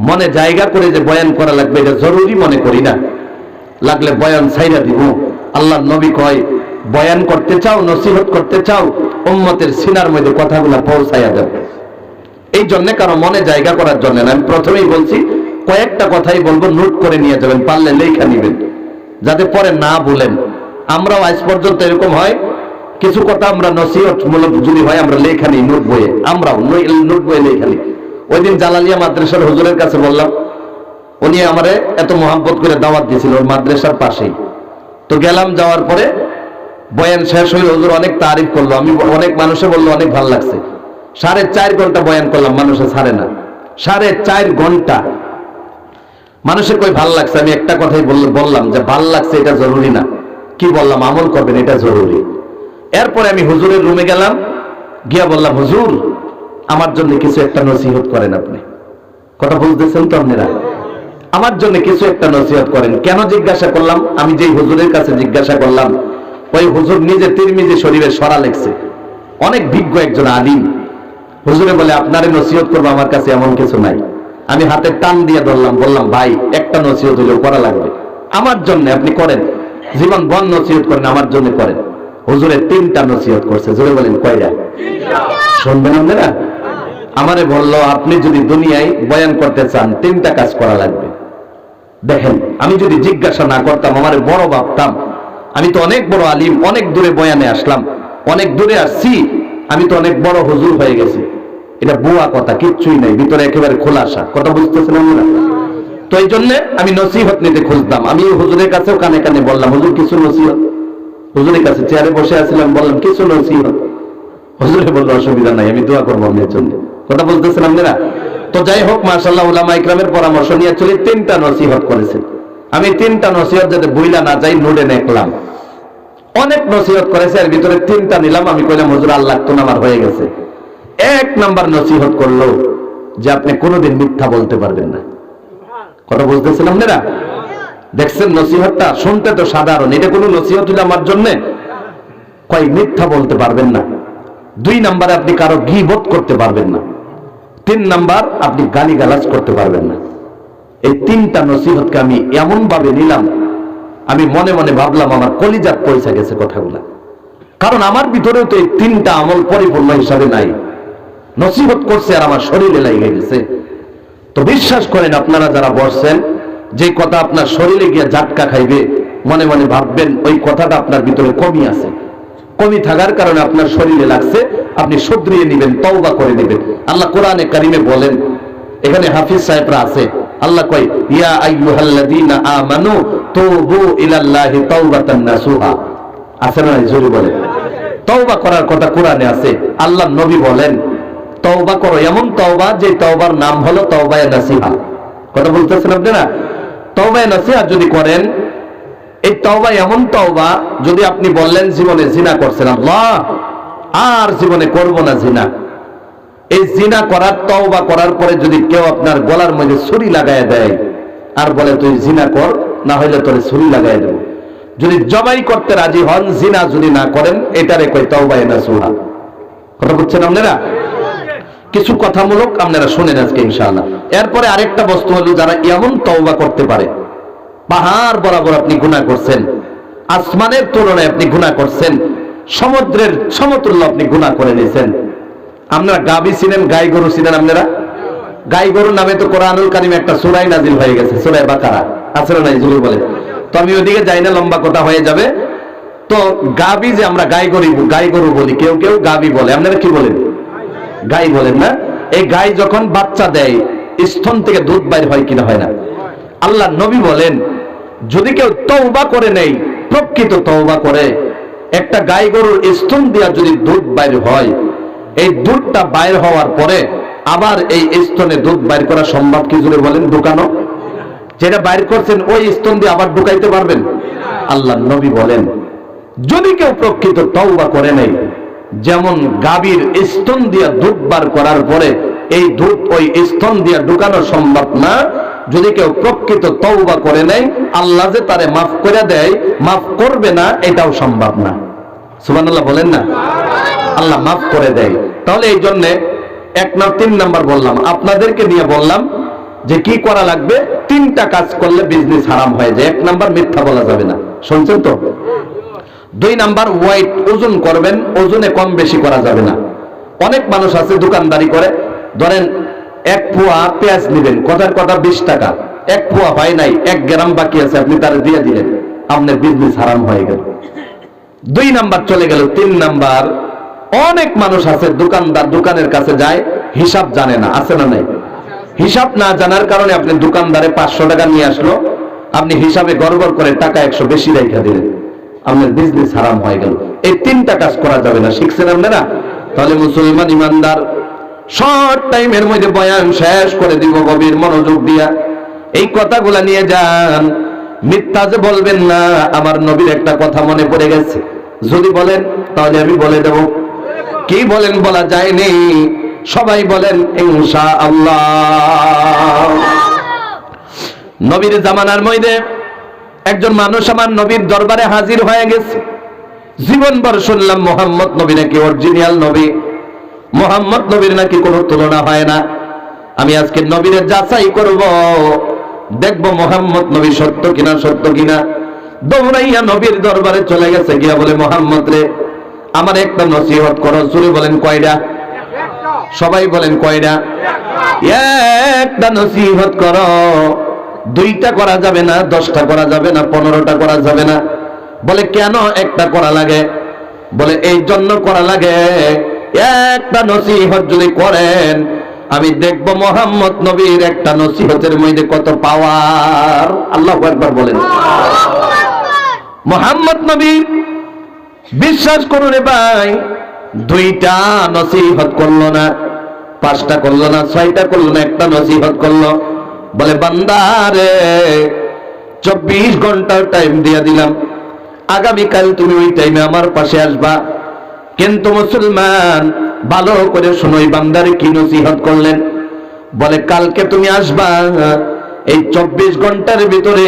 মনে জায়গা করে যে বয়ান করা লাগবে এটা জরুরি মনে করি না। লাগলে বয়ান ছাইরা দিব। আল্লাহর নবী কয়, বয়ান করতে চাও, নসিহত করতে চাও, উম্মতের সিনার মধ্যে কথাগুলো পৌঁছাইয়া দেব। এই জন্য কারো মনে জায়গা করার জন্য না। আমি প্রথমেই বলছি, কয়েকটা কথাই বলবো, নোট করে নিয়ে যাবেন, পারলে লেখা নিবেন, যাতে পরে না বলেন। আমরাও আজ পর্যন্ত এরকম হয়, কিছু কথা আমরা নসিহত মূলক যদি হয় আমরা লেখা নিই নোট বইয়ে, আমরাও নোট বইয়ে লেখা নিই। ওই দিন জালালিয়া মাদ্রাসার হুজুরের কাছে বললাম, উনি আমারে এত মহাব্বত করে দাওয়াত দিয়েছিল ওই মাদ্রাসার পাশেই। তো গেলাম, যাওয়ার পরে বয়ান শেষ হইল, হুজুর অনেক তারিফ করলো। আমি অনেক মানুষে বললো অনেক ভালো লাগছে। 4.5 ঘন্টা বয়ান করলাম, মানুষে ছাড়ে না। 4.5 ঘন্টা মানুষের কই ভাল লাগছে। আমি একটা কথাই বললাম যে ভাল লাগছে এটা জরুরি না, কি বললাম আমল করবেন এটা জরুরি। এরপরে আমি হুজুরের রুমে গেলাম, গিয়া বললাম, হুজুর আমার জন্য কিছু একটা নসিহত করেন। আপনি কথা বুঝতেছেন তো আপনারা? আমার জন্য কিছু একটা নসিহত করেন। কেন জিজ্ঞাসা করলাম? আমি যেই হুজুরের কাছে জিজ্ঞাসা করলাম, ওই হুজুর নিজে তিরমিজি শরীফের সরা লেখছে, অনেক বিজ্ঞ একজন আলিম। হুজুরে বলে আপনারে নসিহত করবো, আমার কাছে এমন কিছু নাই। আমি হাতে টান দিয়ে ধরলাম, বললাম ভাই একটা নসিহত হলেও করা লাগবে আমার জন্য, আপনি করেন, জীবন বন নসিহত করেন, আমার জন্য করেন। হুজুরে 3টা নসিহত করছে। জোরে বলেন কয়টা? শুনবেন আপনারা? আমারে বললো আপনি যদি দুনিয়ায় বয়ান করতে চান 3টা কাজ করা লাগবে। দেখেন, আমি যদি জিজ্ঞাসা না করতাম, আমারে বড় ভাবতাম, আমি তো অনেক বড় আলিম, অনেক দূরে বয়ানে আসলাম, অনেক দূরে আসছি, আমি তো অনেক বড় হুজুর হয়ে গেছি। এটা বুয়া কথা, কিচ্ছুই নাই, ভিতরে একেবারে খোলাসা। কথা বুঝতেছেন আপনারা? তো এই জন্য আমি নসিহত নিতে খুঁজতাম। আমি হুজুরের কাছেও কানে কানে বললাম, হুজুর কিছু নসিহত। হুজুরের কাছে চেয়ারে বসে আছিলাম, বললাম কিছু নসিহত। হুজুরে বললো অসুবিধা নাই, আমি দোয়া করবো আপনার জন্য। কথা বলতেছেন আপনারা? তো যাই হোক, মাশাআল্লাহ উলামা ইকরামের পরামর্শ নিয়ে চলে 3টা নসিহত করেছেন। আমি 3টা নসিহত যাতে বইলা না যাই নোটে নেকলাম। অনেক নসিহত করেছে, এর ভিতরে 3টা নিলাম। আমি কইলাম হুজুর আল্লাহ তো আমার হয়ে গেছে। 1 নাম্বার নসিহত করলো যে আপনি কোনোদিন মিথ্যা বলতে পারবেন না। কথা বুঝতেছেন আপনারা? দেখছেন নসিহতটা শুনতে তো সাধারণ, এটা কোনো নসিহত হলো আমার জন্য? কয় মিথ্যা বলতে পারবেন না। 2 নাম্বারে আপনি কারো গীবত করতে পারবেন না। 3 নাম্বার আপনি গালিগালাজ করতে পারবেন না। এই 3টা নসিহতকে আমি এমন ভাবে নিলাম, আমি মনে মনে ভাবলাম আমার কলিজাত পয়সা গেছে কথাগুলা। কারণ আমার ভিতরেও তো এই 3টা আমল পরিপূর্ণ হিসাবে নাই। নসিহত করছে আর আমার শরীরে লেগে গেছে। তো বিশ্বাস করেন, আপনারা যারা বসছেন, যে কথা আপনার শরীরে গিয়ে ঝাটকা খাইবে, মনে মনে ভাববেন ওই কথাটা আপনার ভিতরে কমি আছে। কমি থাকার কারণে আপনার শরীরে লাগছে, আপনি শুধরিয়ে নেবেন, তওবা করে নেবেন। আল্লাহ কোরআনে কারিমে বলেন, এখানে হাফিজ সাহেবরা আছে, আল্লাহ কয় ইয়া আইয়ুহাল্লাযীনা আমানু তুবু ইলাল্লাহি তাওবাতান নাসুহা। আছে না? জোরে বলেন। তওবা করার কথা কোরআনে আছে। আল্লাহ নবী বলেন তওবা করো, এমন তওবা যে তওবার নাম হলো তাওবায়ে নাসিহা। কথা বলতেছেন আপনারা? তাওবায়ে নাসিহা যদি করেন, এই তওবা এমন তওবা, যদি আপনি বললেন জীবনে জিনা করছেন, আল্লাহ আর জীবনে করব না জিনা, এই জিনা করার তওবা করার পরে যদি কেউ আপনার গলার মধ্যে ছুরি লাগায় দেয় আর বলে তুই জিনা কর, না হইলে তোরে ছুরি লাগায় দেব, যদি জবাই করতে রাজি হন, জিনা যদি না করেন, এটারে কয় তাওবায়ে নাসুহা। কথা বুঝছেন আপনারা? কিছু কথামূলক আপনারা শুনেন আজকে ইনশাআল্লাহ। এরপরে আরেকটা বস্তু হলো, যারা এমন তওবা করতে পারে, পাহাড় বরাবর আপনি গুনাহ করছেন, আসমানের তুলনায় আপনি গুনাহ করছেন, সমুদ্রের সমতুল্য আপনি গুনাহ করে নিয়েছেন। আপনারা গাবি ছিলেন, গাই গরু ছিলেন? আপনারা গাই গরু নামে তো কোরআনুল কারীমে একটা সূরা নাজিল হয়ে গেছে, সূরা বাকারা। আছে না নাই? জুড়ে বলে। তো আমি ওইদিকে যাই না, লম্বা কথা হয়ে যাবে। তো গাবি যে আমরা গাই গরু বলি, কেউ কেউ গাবি বলে, আপনারা কি বলেন? গাই বলেন না? এই গাই যখন বাচ্চা দেয়, স্তন থেকে দুধ বাইর হয় কিনা হয় না? আল্লাহ নবী বলেন, যদি কেউ তওবা করে নেই, প্রকৃত তওবা করে, একটা গাই গরুর স্তন দিয়া যদি দুধ বাইর হয়, এই দুধটা বাইর হওয়ার পরে আবার এই স্তনে দুধ বাইর করা সম্ভব কি? জুড়ে বলেন। ঢুকানো, যেটা বাইর করছেন ওই স্তন দিয়ে আবার ঢুকাইতে পারবেন? আল্লাহ নবী বলেন, যদি কেউ প্রকৃত তওবা করে নেই, যেমন গাভীর স্তন দিয়া দুধ বার করার পরে এই দুধ ওই স্তন দিয়া ঢুকানো সম্ভব না, যদি কেউ প্রকৃত তওবা করে নেয়, আল্লাহ যে তারে মাফ করে দেয়, মাফ করবে না, এটাও সম্ভব না। সুবহানাল্লাহ বলেন না? আল্লাহ মাফ করে দেয়। তাহলে এই জন্য 3 নাম্বার বললাম, আপনাদেরকে নিয়ে বললাম যে কি করা লাগবে। 3টা কাজ করলে বিজনেস হারাম হয়ে যায়। 1 নাম্বার, মিথ্যা বলা যাবে না, শুনছেন তো? 2 নাম্বার, ওয়েট, ওজন করবেন, ওজনে কম বেশি করা যাবে না। অনেক মানুষ আছে দোকানদারি করে, ধরেন 1 পোয়া পেঁয়াজ নেবেন, কথার কথা 20 টাকা, 1 পোয়া হয় নাই, 1 গ্রাম বাকি আছে, আপনি তার দিয়ে দিলেন, আপনার বিজনেস হারাম হয়ে গেল। 2 নাম্বার চলে গেল। 3 নাম্বার, অনেক মানুষ আছে দোকানদার দোকানের কাছে যায়, হিসাব জানে না। আছে না নাই? হিসাব না জানার কারণে আপনি দোকানদারে 500 টাকা নিয়ে আসলো, আপনি হিসাবে গড়বড় করে টাকা 100 বেশি রেখে দিলেন, আপনার বিজনেস হারাম হয়ে গেল। এই 3টা কাজ করা যাবে না, শিখছেন আপনারা? তাহলে মুসলমান ইমানদার, শর্ট টাইমের মধ্যে বয়ান শেষ করে দিব, গভীর মনোযোগ দিয়া এই কথাগুলা নিয়ে যান। মিথ্যা যে বলবেন না, আমার নবীর একটা কথা মনে পড়ে গেছে, যদি বলেন তাহলে আমি বলে দেব। কি বলেন? বলা যায়নি, সবাই বলেন ইনশাআল্লাহ। নবীর জামানার মধ্যে একজন মানুষ আমার নবীর দরবারে হাজির হয়ে গেছে। জীবনভর শুনলাম মোহাম্মদ নবী নাকি অরিজিনাল নবী, মোহাম্মদ নবীর নাকি কোনো তুলনা হয় না। আমি আজকে নবীর যাচাই করব, দেখব মোহাম্মদ নবী সত্য কিনা, সত্য কিনা। দৌড়াইয়া নবীর দরবারে চলে গেছে, গিয়া বলে মোহাম্মদ রে, আমার একটা নসিহত করো। চুরি বলেন কয়টা? সবাই বলেন কয়টা? একটা নসিহত করো। 2টা করা যাবে না, 10টা করা যাবে না, 15টা করা যাবে না। বলে কেন একটা করা লাগে? বলে এই জন্য করা লাগে, একটা নসিহত যদি করেন আমি দেখব মোহাম্মদ নবীর একটা নসিহতের মধ্যে কত পাওয়ার। আল্লাহু আকবার বলেন। মোহাম্মদ নবী বিশ্বাস করুন রে ভাই, 2টা নসিহত করলো না, 5টা করলো না, 6টা করলো না, একটা নসিহত করলো। বলে বান্দারে 24 ঘন্টার টাইম দিয়ে দিলাম, আগামীকাল তুমি ওই টাইমে আমার পাশে আসবা। কিন্তু মুসলমান ভালো করে শোনোই, বান্দারে কি নসিহত করলেন? বলে কালকে তুমি আসবা, এই 24 ঘন্টার ভিতরে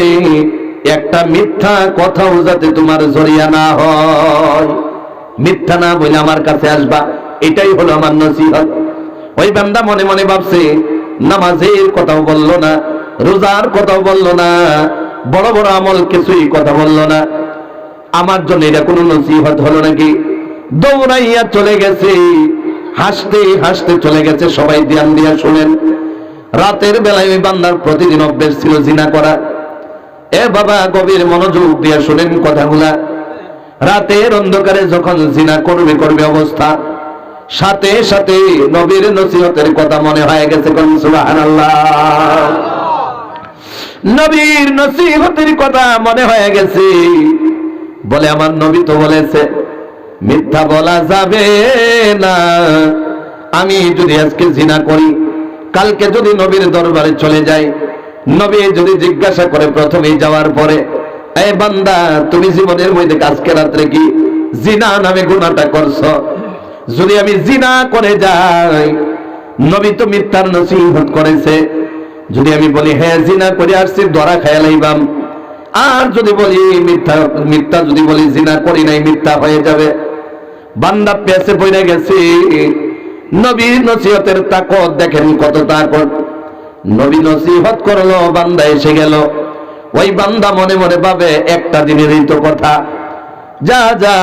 একটা মিথ্যা কথাও যাতে তোমার জড়িয়া না হয়, মিথ্যা না বলে আমার কাছে আসবা। এটাই হলো আমার নসিহত। ওই বান্দা মনে মনে ভাবছে, নামাজের কথাও বললো না, রোজার কথাও বললো না, বড় বড় আমল কিছুই কথা বললো না, আমার জন্য এটা কোনো নসিহত হলো নাকি? দৌড়াইয়া চলে গেছে, হাসতে হাসতে চলে গেছে। সবাই ধ্যান দিয়া শুনেন, রাতের বেলায় ওই বান্দার প্রতিদিন অভ্যেস ছিল জিনা করা। এ বাবা, গভীর মনোযোগ দিয়া শুনেন কথাগুলা। রাতের অন্ধকারে যখন জিনা করবে অবস্থা, সাথে সাথে নবীর নসিহতের কথা মনে হয়ে গেছে। সুবহানাল্লাহ। নবীর নসিহতের কথা মনে হয়ে গেছে। বলে আমার নবী তো বলেছে মিথ্যা বলা যাবে না। আমি যদি আজকে জিনা করি, কালকে যদি নবীর দরবারে চলে যাই, নবী যদি জিজ্ঞাসা করে প্রথমেই যাওয়ার পরে, এই বান্দা তুমি জীবনের মধ্যে আজকে রাত্রে কি জিনা নামে গুনাহটা করছো? যদি আমি জিনা করে যাই, নবী তো মিথ্যার নসিহত করেছে। যদি আমি বলি হ্যাঁ জিনা করে আসছি, ধরা খায়া লাইবাম। আর যদি বলি মিথ্যা যদি বলি জিনা করি নাই, মিথ্যা হয়ে যাবে। বান্দা পেছে পড়ে গেছে। নবীর নসিহতের তাকত দেখেন, কত তাকত। নবী নসিহত করলো, বান্দা এসে গেল। ওই বান্দা মনে মনে ভাবে, একটা দিনেরই তো কথা, যা যা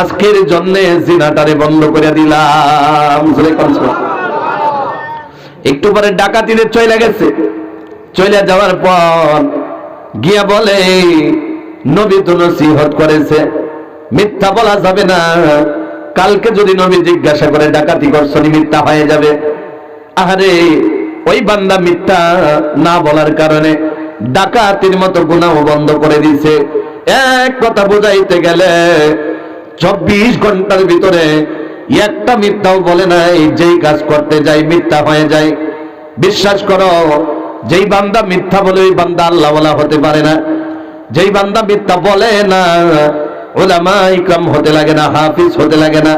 আজকের জন্য জিনাটারে বন্ধ করে দিলাম। একটু পরে ডাকাতিতে চলে গেছে। চলে যাওয়ার পর গিয়া বলে নবী তো নসিহত করেছে, মিথ্যা বলা যাবে না। কালকে যদি নবী জিজ্ঞাসা করে ডাকাতি করছো, মিথ্যা হয়ে যাবে। আরে ওই বান্দা মিথ্যা না বলার কারণে ডাকাতির মতো গুনাহ বন্ধ করে দিছে। এক কথা বুঝাইতে গেলে 24 ঘন্টার ভিতরে একটা মিথ্যাও বলে নাই। যেই কাজ করতে যাই মিথ্যা হয়ে যায়। বিশ্বাস করো, যেই বান্দা মিথ্যা বলে ওই বান্দা আল্লাহওয়ালা হতে পারে না। যেই বান্দা মিথ্যা বলে না, উলামা ইকরাম হতে লাগে না, হাফিজ হতে লাগে না,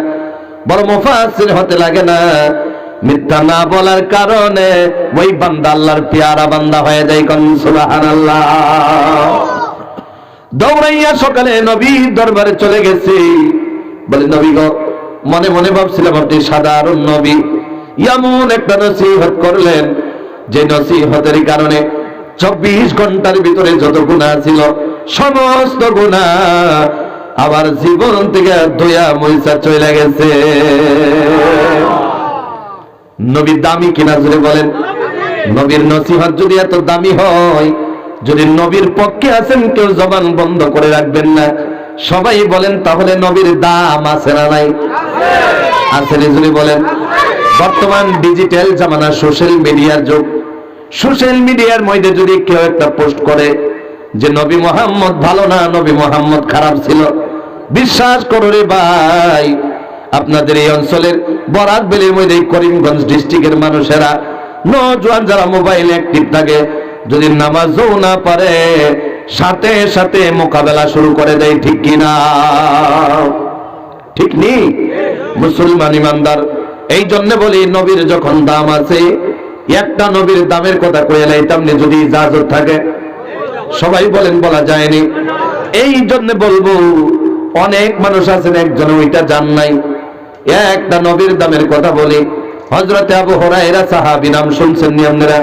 বড় মুফাসসির হতে লাগে না। মিথ্যা না বলার কারণে ওই বান্দা আল্লাহর পেয়ারা বান্দা হয়ে যায়। কোন সুবহানাল্লাহ। দৌড়াইয়া সকালে নবীর দরবারে চলে গেছে। বলে নবী গো, মনে মনে ভাবছিলাম আপনি সাধারণ নবী, এমন একটা নসিহত করলেন যে নসিহতের কারণে 24 ঘন্টার ভিতরে যত গুনাহ ছিল সমস্ত গুনাহ আবার জীবন থেকে ধুয়া মুছা চলে গেছে। নবী দামি কিনা জুড়ে বলেন? নবীর নসিহত যদি এত দামি হয়, যদি নবীর পক্ষে আছেন কেউ জবান বন্ধ করে রাখবেন না। সবাই বলেন তাহলে নবীর দাম আছে না নাই? আছে যদি বলেন। বর্তমান ডিজিটাল জামানা, সোশ্যাল মিডিয়ার যুগ। সোশ্যাল মিডিয়ার মধ্যে যদি কেউ একটা পোস্ট করে যে নবী মুহাম্মদ ভালো না, নবী মুহাম্মদ খারাপ ছিল, বিশ্বাস করো রে ভাই, আপনাদের এই অঞ্চলের বরাক ভ্যালির মধ্যে করিমগঞ্জ ডিস্ট্রিক্টের মানুষেরা, নওজোয়ান যারা মোবাইল অ্যাক্টিভ থাকে, যদি নামাজও না পারে সাথে সাথে মোকাবেলা শুরু করে দেয়। ঠিক কিনা? ঠিক নেই? মুসলমান ইমানদার, এই জন্য বলি নবীর যখন দাম আছে, একটা নবীর দামের কথা কয়ে লাইতাম না যদি ইজাজত থাকে। সবাই বলেন বলা যায়নি। এই জন্য বলবো, অনেক মানুষ আছেন একজন ওইটা জান নাই। একটা নবীর দামের কথা বলি। হযরতে আবু হুরায়রা সাহাবী, নাম শুনছেন নি আপনারা?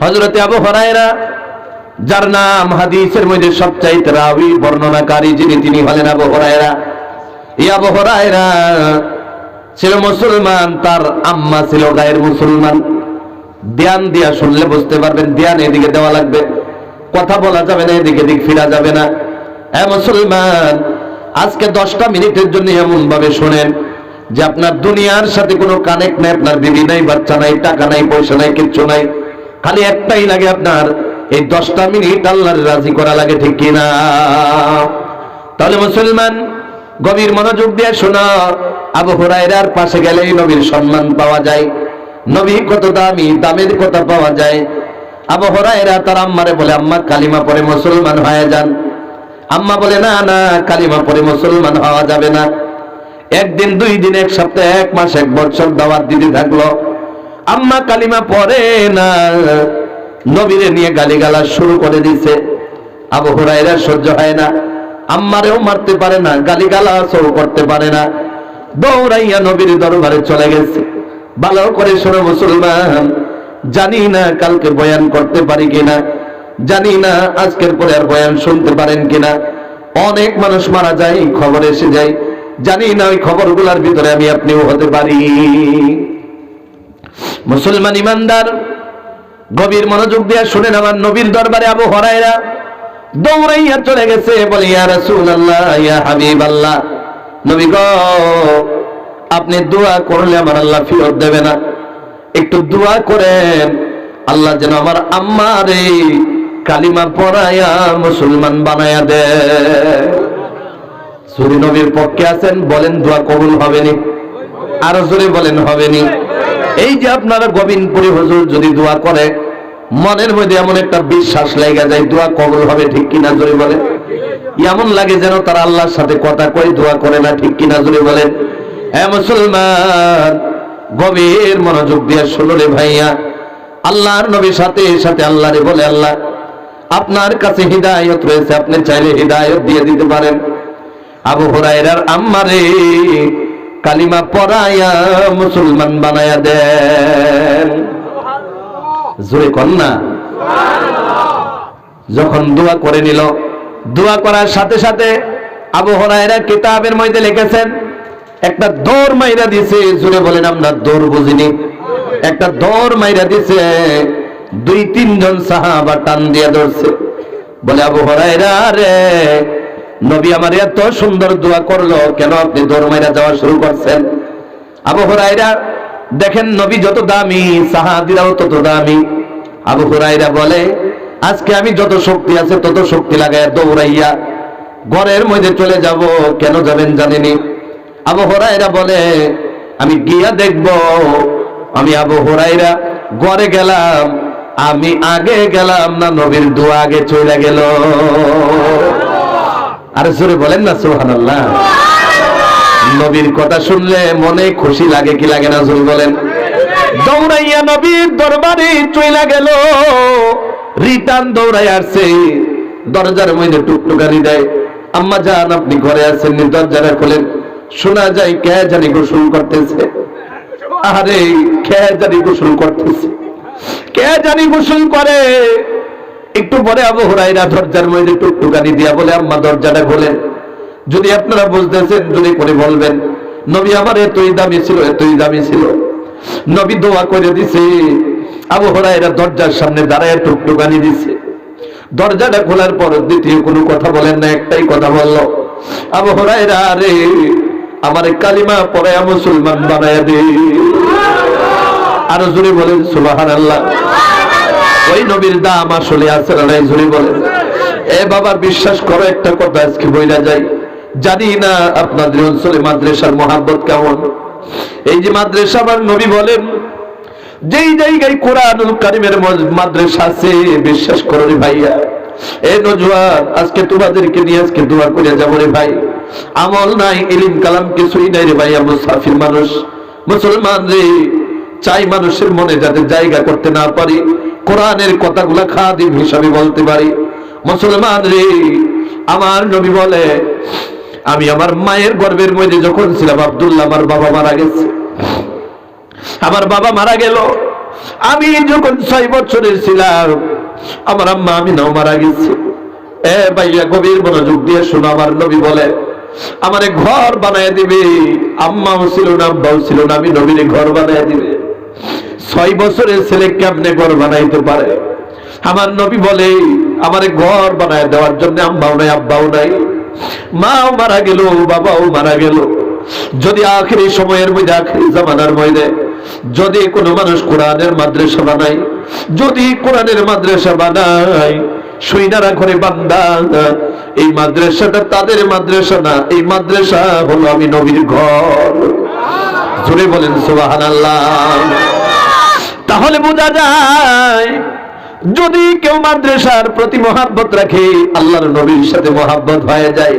হযরতে আবু হুরায়রা, যার নাম হাদিসের মধ্যে সবচাইতে রাবী বর্ণনাকারী যিনি, তিনি হলেন আবু হুরায়রা। এই আবু হুরায়রা ছিল মুসলমান, তার আম্মা ছিল গায়ের মুসলমান। ধ্যান দিয়া শুনলে বুঝতে পারবেন, ধ্যান এদিকে দেওয়া লাগবে, কথা বলা যাবে না, এদিকে দিক ফিরা যাবে না। মুসলমান, আজকে 10টা মিনিটের জন্য এমন ভাবে শোনেন যে আপনার দুনিয়ার সাথে কোনো কানেক্ট নাই, আপনার বিবি নাই, বাচ্চা নাই, টাকা নাই, পয়সা নাই, কিচ্ছু নাই, খালি একটাই লাগে আপনার এই 10টা মিনিট আল্লাহর রাজি করা লাগে, ঠিক কিনা? তাহলে মুসলমান গভীর মনোযোগ দিয়ে শোনা। আবু হুরায়রার পাশে গেলেই নবীর সম্মান পাওয়া যায়। নবী কত দামি, দামের কথা পাওয়া যায়। আবু হুরায়রা তার আম্মারে বলে, আম্মা কালিমা পড়ে মুসলমান হয়ে যান। আম্মা বলে, না না, কালিমা পড়ে মুসলমান হওয়া যাবে না। একদিন, 2 দিন, 1 সপ্তাহ, 1 মাস, 1 বছর দাওয়াত দিতে থাকলো। আম্মা কালিমা পড়ে না, নবীরে নিয়ে গালিগালাজ শুরু করে দিছে। আবু হুরায়রা সহ্য হয় না, আম্মারেও মারতে পারে না, গালিগালাজও করতে পারে না, দৌড়াইয়া নবীর দরবারে চলে গেছে। ভালো করে শোনো মুসলমান, জানি না কালকে বয়ান করতে পারি কিনা, জানি না আজকের পরে আর বয়ান শুনতে পারেন কিনা। অনেক মানুষ মারা যায়, খবর এসে যায়, জানি না ওই খবরগুলোর ভিতরে আমি আপনিও হতে পারি। মুসলমান ইমানদার, গভীর মনোযোগ দিয়ে শুনেন। আমার নবীর দরবারে আবু হুরায়রা দৌড়াইয়া চলে গেছে, বলে, ইয়া রাসূলুল্লাহ, ইয়া হাবিবাল্লাহ, নবী গো, আপনি দোয়া করলে আমার আল্লাহ ফিরত দেবে না, একটু দোয়া করেন, আল্লাহ যেন আমার আম্মারে কালিমা পড়ায়া মুসলমান বানায়া দেয়। সুরি নবীর পক্ষে আছেন, বলেন দোয়া কবুল হবেনি? আরো জোরে বলেন হবেনি? এই যে আপনারা গোবিন্দপুরি হুজুর যদি দোয়া করে, মনের মধ্যে এমন একটা বিশ্বাস লেগে যায় দোয়া কবুল হবে, ঠিক কিনা জোরে বলেন? এমন লাগে যেন তারা আল্লাহর সাথে কথা কই, দোয়া করে না, ঠিক কিনা জোরে বলেন? মুসলমান, গভীর মনোযোগ দিয়ে শুনো রে ভাইয়া। আল্লাহর নবীর সাথে সাথে আল্লাহরে বলে, আল্লাহ আপনার কাছে হিদায়াত রয়েছে, আপনি চাইলে হিদায়াত দিয়ে দিতে পারেন। আবু হুরায়রার আম্মারে কালিমা পড়ায়া মুসলমান বানায়া দেন। জোরে কন্যা। যখন দোয়া করে নিল, দোয়া করার সাথে সাথে আবু হুরায়রা কিতাবের মধ্যে লিখেছেন, একটা দৌড় মাইরা দিছে। জোরে বলেন, আমরা দৌড় বুঝিনি। একটা দৌড় মাইরা দিছে, 2-3 জন সাহাবা টান দিয়ে ধরছে। বলে, আবু হুরায়রা রে, নবী আমার এত সুন্দর দোয়া করলো, কেন আপনি দৌড় মাইরা যাওয়া শুরু করছেন? আবু হুরায়রা দেখেন, নবী যত দামি, সাহাবীরাও তত দামি। আবু হুরায়রা বলে, আজকে আমি যত শক্তি আছে তত শক্তি লাগায় দৌড়াইয়া ঘরের মধ্যে চলে যাব। কেন যাবেন জানেনি? আবু হুরায়রা বলে, আমি গিয়া দেখব। আমি আবু হুরায়রা ঘরে গেলাম, আমি আগে গেলাম না নবীর দোয়া আগে চলে গেল? আর জোরে বলেন না সুবহানাল্লাহ। নবীর কথা শুনলে মনে খুশি লাগে কি লাগে না? জোরে বলেন। দৌড়াইয়া নবীর দরবারে চলে গেল, রিটার্ন দৌড়াই আসছে, দরজার মধ্যে টুকটুকানি দেয়। আম্মা জান, আপনি ঘরে আছেন? দরজাটা খোলেন। শোনা যায় কে জানি গোসল করতেছে। আরে কে জানি গোসল করতেছে, কে জানি গোসল করে। একটু পরে আবু হুরায়রা দরজার মধ্যে টুকটুকানি দিয়া বলে, আম্মা দরজাটা খোলেন। যদি আপনারা বুঝতেছেন যদি করে বলবেন, নবী আমার এতই দামি ছিল, এতই দামি ছিল। নবী দোয়া করে দিছে। আবু হুরায়রা দরজার সামনে দাঁড়ায় টুকটুকানি দিছে। দরজাটা খোলার পর দ্বিতীয় কোনো কথা বলেন না, একটাই কথা বলল, আবু হুরায়রা রে, আমার কালিমা পড়ে মুসলমান বানায়া দে। আরো জোরে বলেন সুবহানাল্লাহ। ওই নবীর দাম আসলে আছে না নাই? জোরে বলেন। এ বাবা, বিশ্বাস করো, একটা কথা আজকে বইলা যায়। জানি না আপনাদের অঞ্চলে মাদ্রাসার মহাব্বত কেমন। এই যে মাদ্রাসা, আমার নবী বলেন, যেই জায়গায় কোরআনুল কারীমের মাদ্রাসা আছে, বিশ্বাস করো রে ভাইয়া, এই নজওয়ান, আজকে তোমাদেরকে নিয়ে আজকে দোয়া করে যাবো রে ভাই। আমল নাই, ইলম কালাম কিছুই নাই রে ভাইয়া, মুসাফির মানুষ। মুসলমান রে, চাই মানুষের মনে যাতে জায়গা করতে না পারি, কোরআনের কথাগুলা খাদিম হিসাবে বলতে পারি। মুসলমান রে, আমার নবী বলে, আমি আমার মায়ের গর্ভের মধ্যে যখন ছিলাম আব্দুল্লাহ, আমার বাবা মারা গেছে। আমার বাবা মারা গেল, আমি যখন 6 বছরের ছিলাম আমার আম্মা আমিনাও মারা গেছে। ভাইয়া গভীর মনোযোগ দিয়ে শোনো, আমার নবী বলে আমারে ঘর বানায় দিবে। আম্মাও ছিল না, আব্বাও ছিল না, আমি নবীর ঘর বানায় দিবে। 6 বছরের ছেলে কেমনে ঘর বানাইতে পারে? আমার নবী বলে আমারে ঘর বানায় দেওয়ার জন্য আম্মাও নাই, আব্বাও নাই, মাও মারা গেল, বাবাও মারা গেল। যদি আখেরি সময়ের মধ্যে, আখেরি জামানার মধ্যে যদি কোনো মানুষ কোরআনের মাদ্রাসা বানায়, যদি কোরআনের মাদ্রাসা বানায়, সৈনারা ঘরে বান্দা, এই মাদ্রাসাটা তাদের মাদ্রাসা না, এই মাদ্রাসা হলো আমি নবীর ঘর। জোরে বলেন সুবহানাল্লাহ। তাহলে বোঝা যায় যদি কেউ মাদ্রাসার প্রতি মহাব্বত রাখে, আল্লাহর নবীর সাথে মহাব্বত হয়ে যায়।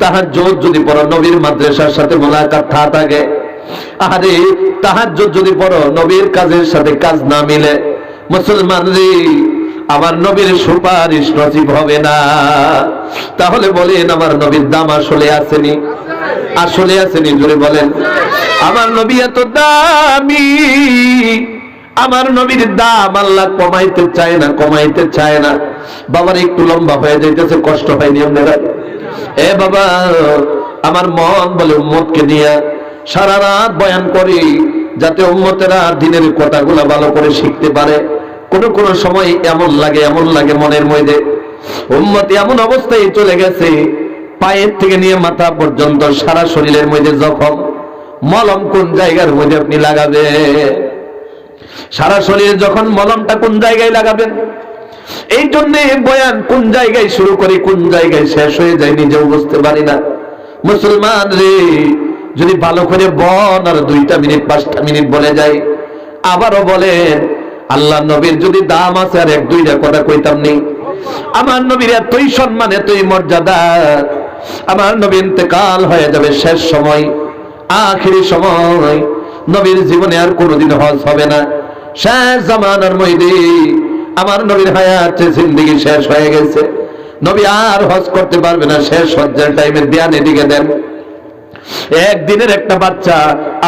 তাহাজ্জুদ যদি পড়ো, নবীর মাদ্রাসার সাথে মোলাকাত থাকে। আরে তাহাজ্জুদ যদি পড়ো, নবীর কাজের সাথে কাজ না মিলে, মুসলমান রে, আমার নবীর সুপারিশ নসিব হবে না। তাহলে বলেন আমার নবীর দাম আসলে আসেনি? আসলে আসেনি? জোরে বলেন। আমার নবী এত দামি, আমার নবীর দাম আল্লাহ কমাইতে চায় না, কমাইতে চায় না। বাবার একটু লম্বা হয়ে যাইতেছে, কষ্ট হয়নি আপনারা? বাবা, আমার মন বলে উম্মতকে নিয়ে সারা রাত বয়ান করি, যাতে উম্মতেরা দিনের কথাগুলো ভালো করে শিখতে পারে। কোন সময় এমন লাগে মনের মধ্যে, উম্মত এমন অবস্থায় চলে গেছে, পায়ের থেকে নিয়ে মাথা পর্যন্ত সারা শরীরের মধ্যে জখম। মলম কোন জায়গার মধ্যে আপনি লাগাবেন? সারা শরীরে যখন মলমটা কোন জায়গায় লাগাবেন? এই জন্য বয়ান কোন জায়গায় শুরু করি, কোন জায়গায় শেষ হয়ে যায় নিজেও বুঝতে পারি না। মুসলমান রে, যদি ভালো করে বল আর 2টা মিনিট 5টা মিনিট বলে যায়, আবারও বলেন আল্লাহ নবীর যদি দাম আছে আর 1-2টা কথা কইতাম নি। আমার নবীর এতই সম্মান, এতই মর্যাদা, আমার নবী ইন্তেকাল হয়ে যাবে শেষ সময়, আখিরি সময়। নবীর জীবনে আর কোনোদিন হজ হবে না। শেষ জামানার মধ্যে আমার নবীর হায়াতে জিন্দেগি শেষ হয়ে গেছে, নবী আর হজ করতে পারবে না। শেষ হজ্জের টাইমে ধ্যান এদিকে দেন, একদিনের একটা বাচ্চা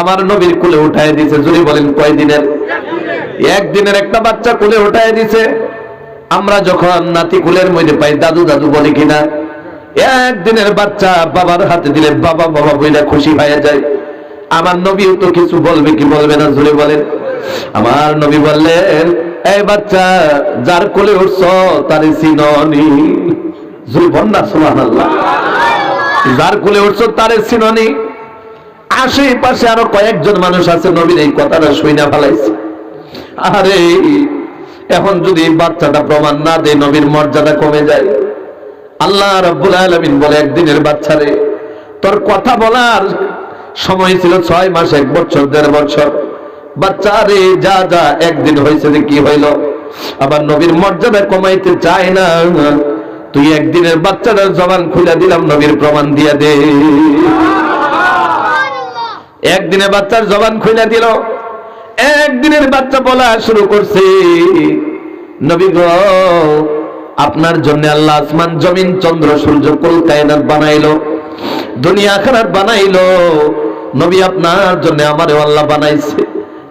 আমার নবীর কোলে উঠায় দিছে। যদি বলেন কয় দিনের? একদিনের একটা বাচ্চা কোলে উঠায় দিছে। আমরা যখন নাতি কোলের মধ্যে পাই দাদু দাদু বলি কিনা? একদিনের বাচ্চা বাবার হাতে দিলে বাবা বাবা বইলা খুশি হয়ে যায়। আমার নবীও তো কিছু বলবে কি বলবে না? জোরে বলেন। আমার নবী বললেন, এই বাচ্চা, যার কোলে উঠছ তারে চিননি? জোরে বল না সুবহানাল্লাহ। যার কোলে উঠছ তারে চিননি? আশেপাশে আরো কয়েকজন মানুষ আছে, নবীর এই কথাটা শুইনা ফেলাইছে। আরে এখন যদি বাচ্চাটা প্রমাণ না দেয়, নবীর মর্যাদা কমে যায়। আল্লাহ রাব্বুল আলামিন বলে, একদিনের বাচ্চারে তোর কথা বলার সময় ছিল 6 মাস, 1 বছর, 1.5 বছর। বাচ্চা রে, যা যা, একদিন হয়েছে যে কি হইল? আবার নবীর মর্যাদা কমাইতে চায় না। তুই একদিনের বাচ্চাটার জবান খুলে দিলাম, নবীর প্রমাণ দিয়ে দে। একদিনের বাচ্চার জবান খুলে দিল, একদিনের বাচ্চা বলা শুরু করছে, নবী গো, আপনার জন্য আল্লাহ আসমান জমিন চন্দ্র সূর্য কুল কায়নাত বানাইলো, দুনিয়া আখিরাত বানাইলো। নবী আপনার জন্য আমারে আল্লাহ বানাইছে।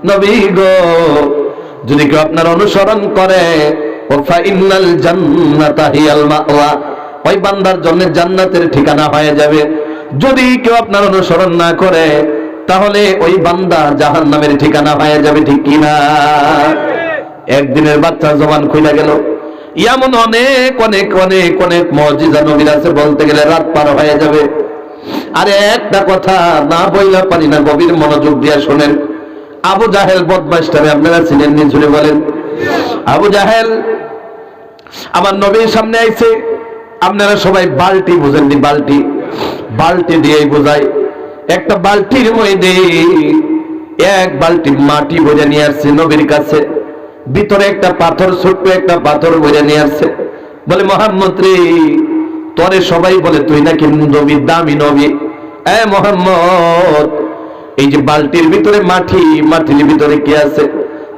নবী গো, যদি কেউ আপনার অনুসরণ করে, ওয়া ইন্নাল জান্নাতা হিয়াল মাওয়া, ওই বান্দার জন্য জান্নাতের ঠিকানা হয়ে যাবে। যদি কেউ আপনার অনুসরণ না করে, তাহলে ওই বান্দা জাহান্নামের ঠিকানা হয়ে যাবে। ঠিক কিনা? একদিনের বাচ্চা জবান খুলে গেল। এমন অনেক অনেক অনেক অনেক মুজিজা নবীর আছে, বলতে গেলে রাত পার হয়ে যাবে। আরে একটা কথা না বইলা পারি না, গভীর মনোযোগ দিয়ে শোনেন। আবু জাহেল বদমাশটারে আপনারা চিনেন নি? জুড়ে বলেন। আবু জাহেল আমার নবীর সামনে আইছে। আপনারা সবাই বালতি বুঝেননি? বালতি দিয়েই বোঝায়। একটা বালতির মধ্যে 1 বালতি মাটি ভরে নিয়ে আসছে নবীর কাছে। ভিতরে একটা পাথর, ছোট্ট একটা পাথর ভরে নিয়ে আসছে। বলে, মুহাম্মদ রে, তোরে সবাই বলে তুই নাকি নবী, দামি নবী। মুহাম্মদ, এই যে বালতির ভিতরে মাটি, মাটির ভিতরে কি আছে?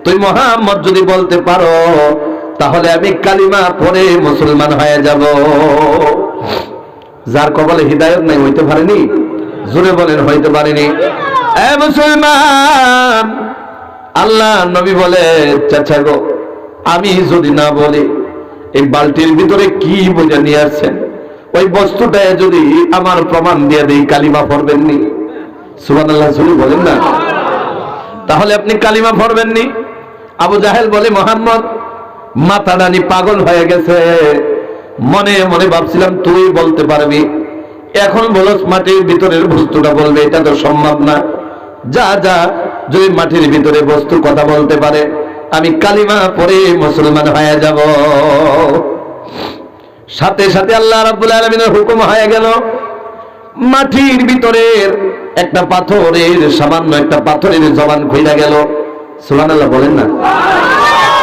তুই মুহাম্মদ যদি বলতে পারো তাহলে আমি কালিমা পড়ে মুসলমান হয়ে যাব। যার কপালে হিদায়াত নাই হইতে পারেনি, জোরে বলেন হইতে পারেনি। এ মুসলমান, আল্লাহ নবী বলে চাচা গো, আমি যদি না বলি এই বালতির ভিতরে কি বোঝা নিয়ে আসছেন, ওই বস্তুটা যদি আমার প্রমাণ দিয়ে দেই কালিমা পড়বেননি? সুবহানাল্লাহ জোরে বলেন না। তাহলে আপনি কালিমা পড়বেননি? আবু জাহেল বলে মুহাম্মদ মাথাডানি পাগল হয়ে গেছে, মনে মনে ভাবছিলাম তুই বলতে পারবি, এখন বলস মাটির ভিতরের বস্তুটা বলবে, এটা তো সম্ভব না। যা যা, যদি মাটির ভিতরে বস্তু কথা বলতে পারে আমি কালিমা পড়ে মুসলমান হয়ে যাব। সাথে সাথে আল্লাহ রাব্বুল আলামিনের হুকুম হয়ে গেল, মাটির ভিতরের একটা পাথরের, সামান্য একটা পাথরের জবান খুইলা গেল। সুবহানাল্লাহ বলেন না।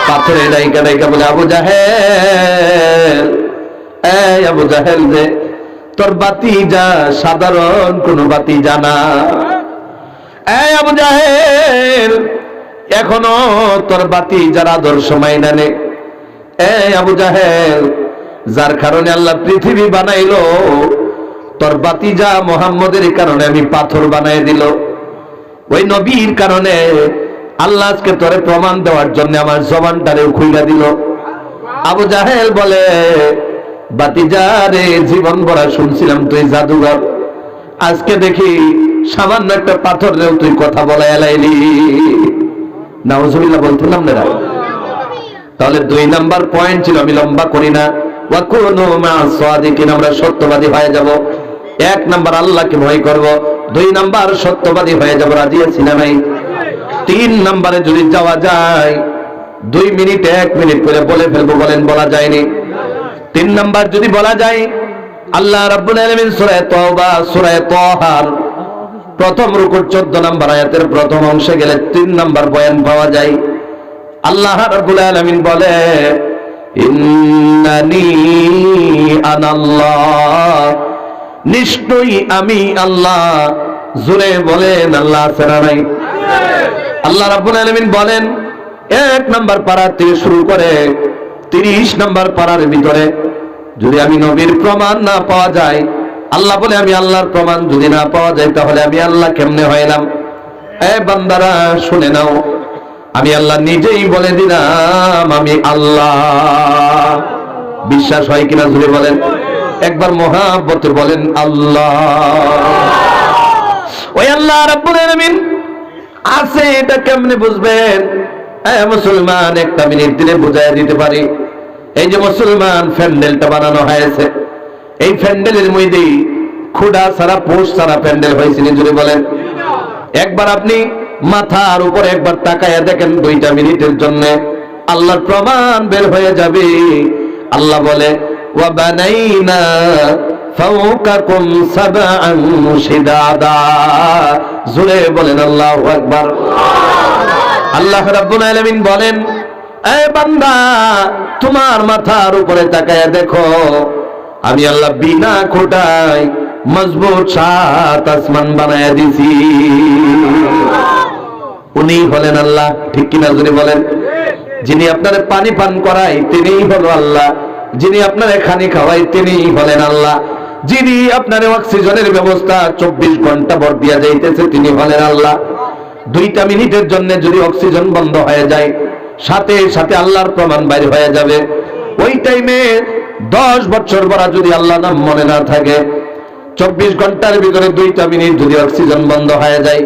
পাথরে ডাইকা ডাইকা বলে, আবু জাহেল, এই আবু জাহেল যে তোর বাতিজা সাধারণ কোন বাতিজা না। এই আবু জাহেল, এখনো তোর বাতিজার আদর্শ মাইনা নে। এই আবু জাহেল, যার কারণে আল্লাহ পৃথিবী বানাইলো, তোর বাতিজা মুহাম্মদের কারণে আমি পাথর বানাই দিল। ওই নবীর কারণে আল্লাহ আজকে তোরে প্রমাণ দেওয়ার জন্য আমার জবানটারেও খুইলা দিল। আবু জাহেল বলে, বাতিজা রে, জীবন ভরা শুনছিলাম তুই জাদুঘর, আজকে দেখি সামান্য একটা পাথর রেও তুই কথা বলা এলাইলি। নাউজুবিল্লাহ বলছিলাম না। তাহলে 2 নাম্বার পয়েন্ট ছিল, আমি লম্বা করি না, ওয়া কুনু মা'আস সাদিকিন, আমরা সত্যবাদী হয়ে যাব। 1 নাম্বার আল্লাহকে ভয় করব, 2 নাম্বার সত্যবাদী হয়ে যাব। রাজি আছি না ভাই? 3 নাম্বারে যদি যাওয়া যায়, 2 মিনিট 1 মিনিট করে বলে ফেলবো, বলেন বলা যায়নি। 3 নাম্বার যদি বলা যায়, আল্লাহ রাব্বুল আলামিন সূরা তাওবা, সূরা তাহার প্রথম রুকুর 14 নাম্বার আয়াতের প্রথম অংশে গেলে 3 নাম্বার বয়ান পাওয়া যায়। আল্লাহ রাব্বুল আলামিন বলে, ইন্নানি আনাল্লাহ, নিশ্চয়ই আমি আল্লাহ। জোরে বলেন আল্লাহ আছে না নাই? আল্লাহ রাব্বুল আলামিন বলেন, 1 নাম্বার পারা থেকে শুরু করে 30 নাম্বার পারার ভিতরে যদি আমি নবীর প্রমাণ না পাওয়া যায়, আল্লাহ বলে আমি আল্লাহর প্রমাণ যদি না পাওয়া যায়, তাহলে আমি আল্লাহ কেমনে হইলাম? এ বান্দারা শুনে নাও, আমি আল্লাহ নিজেই বলে দিলাম আমি আল্লাহ। বিশ্বাস হয় কিনা জুড়ে বলেন, একবার মহাব্বতে বলেন আল্লাহ। ওই আল্লাহ রাব্বুল আলামিন আছে, এটা কেমনে বুঝবেন? মুসলমান, 1 মিনিট দিলে বুঝাই দিতে পারি। এই যে মুসলমান প্যান্ডেলটা বানানো হয়েছে, এই প্যান্ডেলের মধ্যে খুঁড়া ছাড়া পোষ ছাড়া প্যান্ডেল হয়েছে, জুড়ে বলেন। একবার আপনি মাথার উপরে একবার তাকায়া দেখেন 2 মিনিটের জন্য, আল্লাহর প্রমাণ বের হয়ে যাবে। আল্লাহ বলে, ওয়া বানাইনা ফাওকাকুম সাবআন শিদাদা। জোরে বলেন আল্লাহু আকবার। আল্লাহ রাব্বুল আলামিন বলেন, এ বান্দা, তোমার মাথার উপরে তাকায়া দেখো, আমি আল্লাহ বিনা খোটায় মজবুত 7 আসমান বানায়া দিছি। উনি হলেন আল্লাহ, ঠিক কিনা জোরে বলেন। যিনি আপনারে পানি পান করায় তিনিই হলো আল্লাহ, যিনি আপনারে খানি খাওয়ায় তিনিই হলেন আল্লাহ, যিনি আপনারে অক্সিজেনের ব্যবস্থা 24 ঘন্টা ভর দিয়া যাইতেছে তিনি হলেন আল্লাহ। 2 মিনিটের জন্য যদি অক্সিজেন বন্ধ হয়ে যায়, সাথে সাথে আল্লাহর প্রমাণ বাইর হয়ে যাবে। ওই টাইমে 10 বছর পর যদি আল্লাহ নাম মনে না থাকে, 24 ঘন্টার ভিতরে 2 মিনিট যদি অক্সিজেন বন্ধ হয়ে যায়,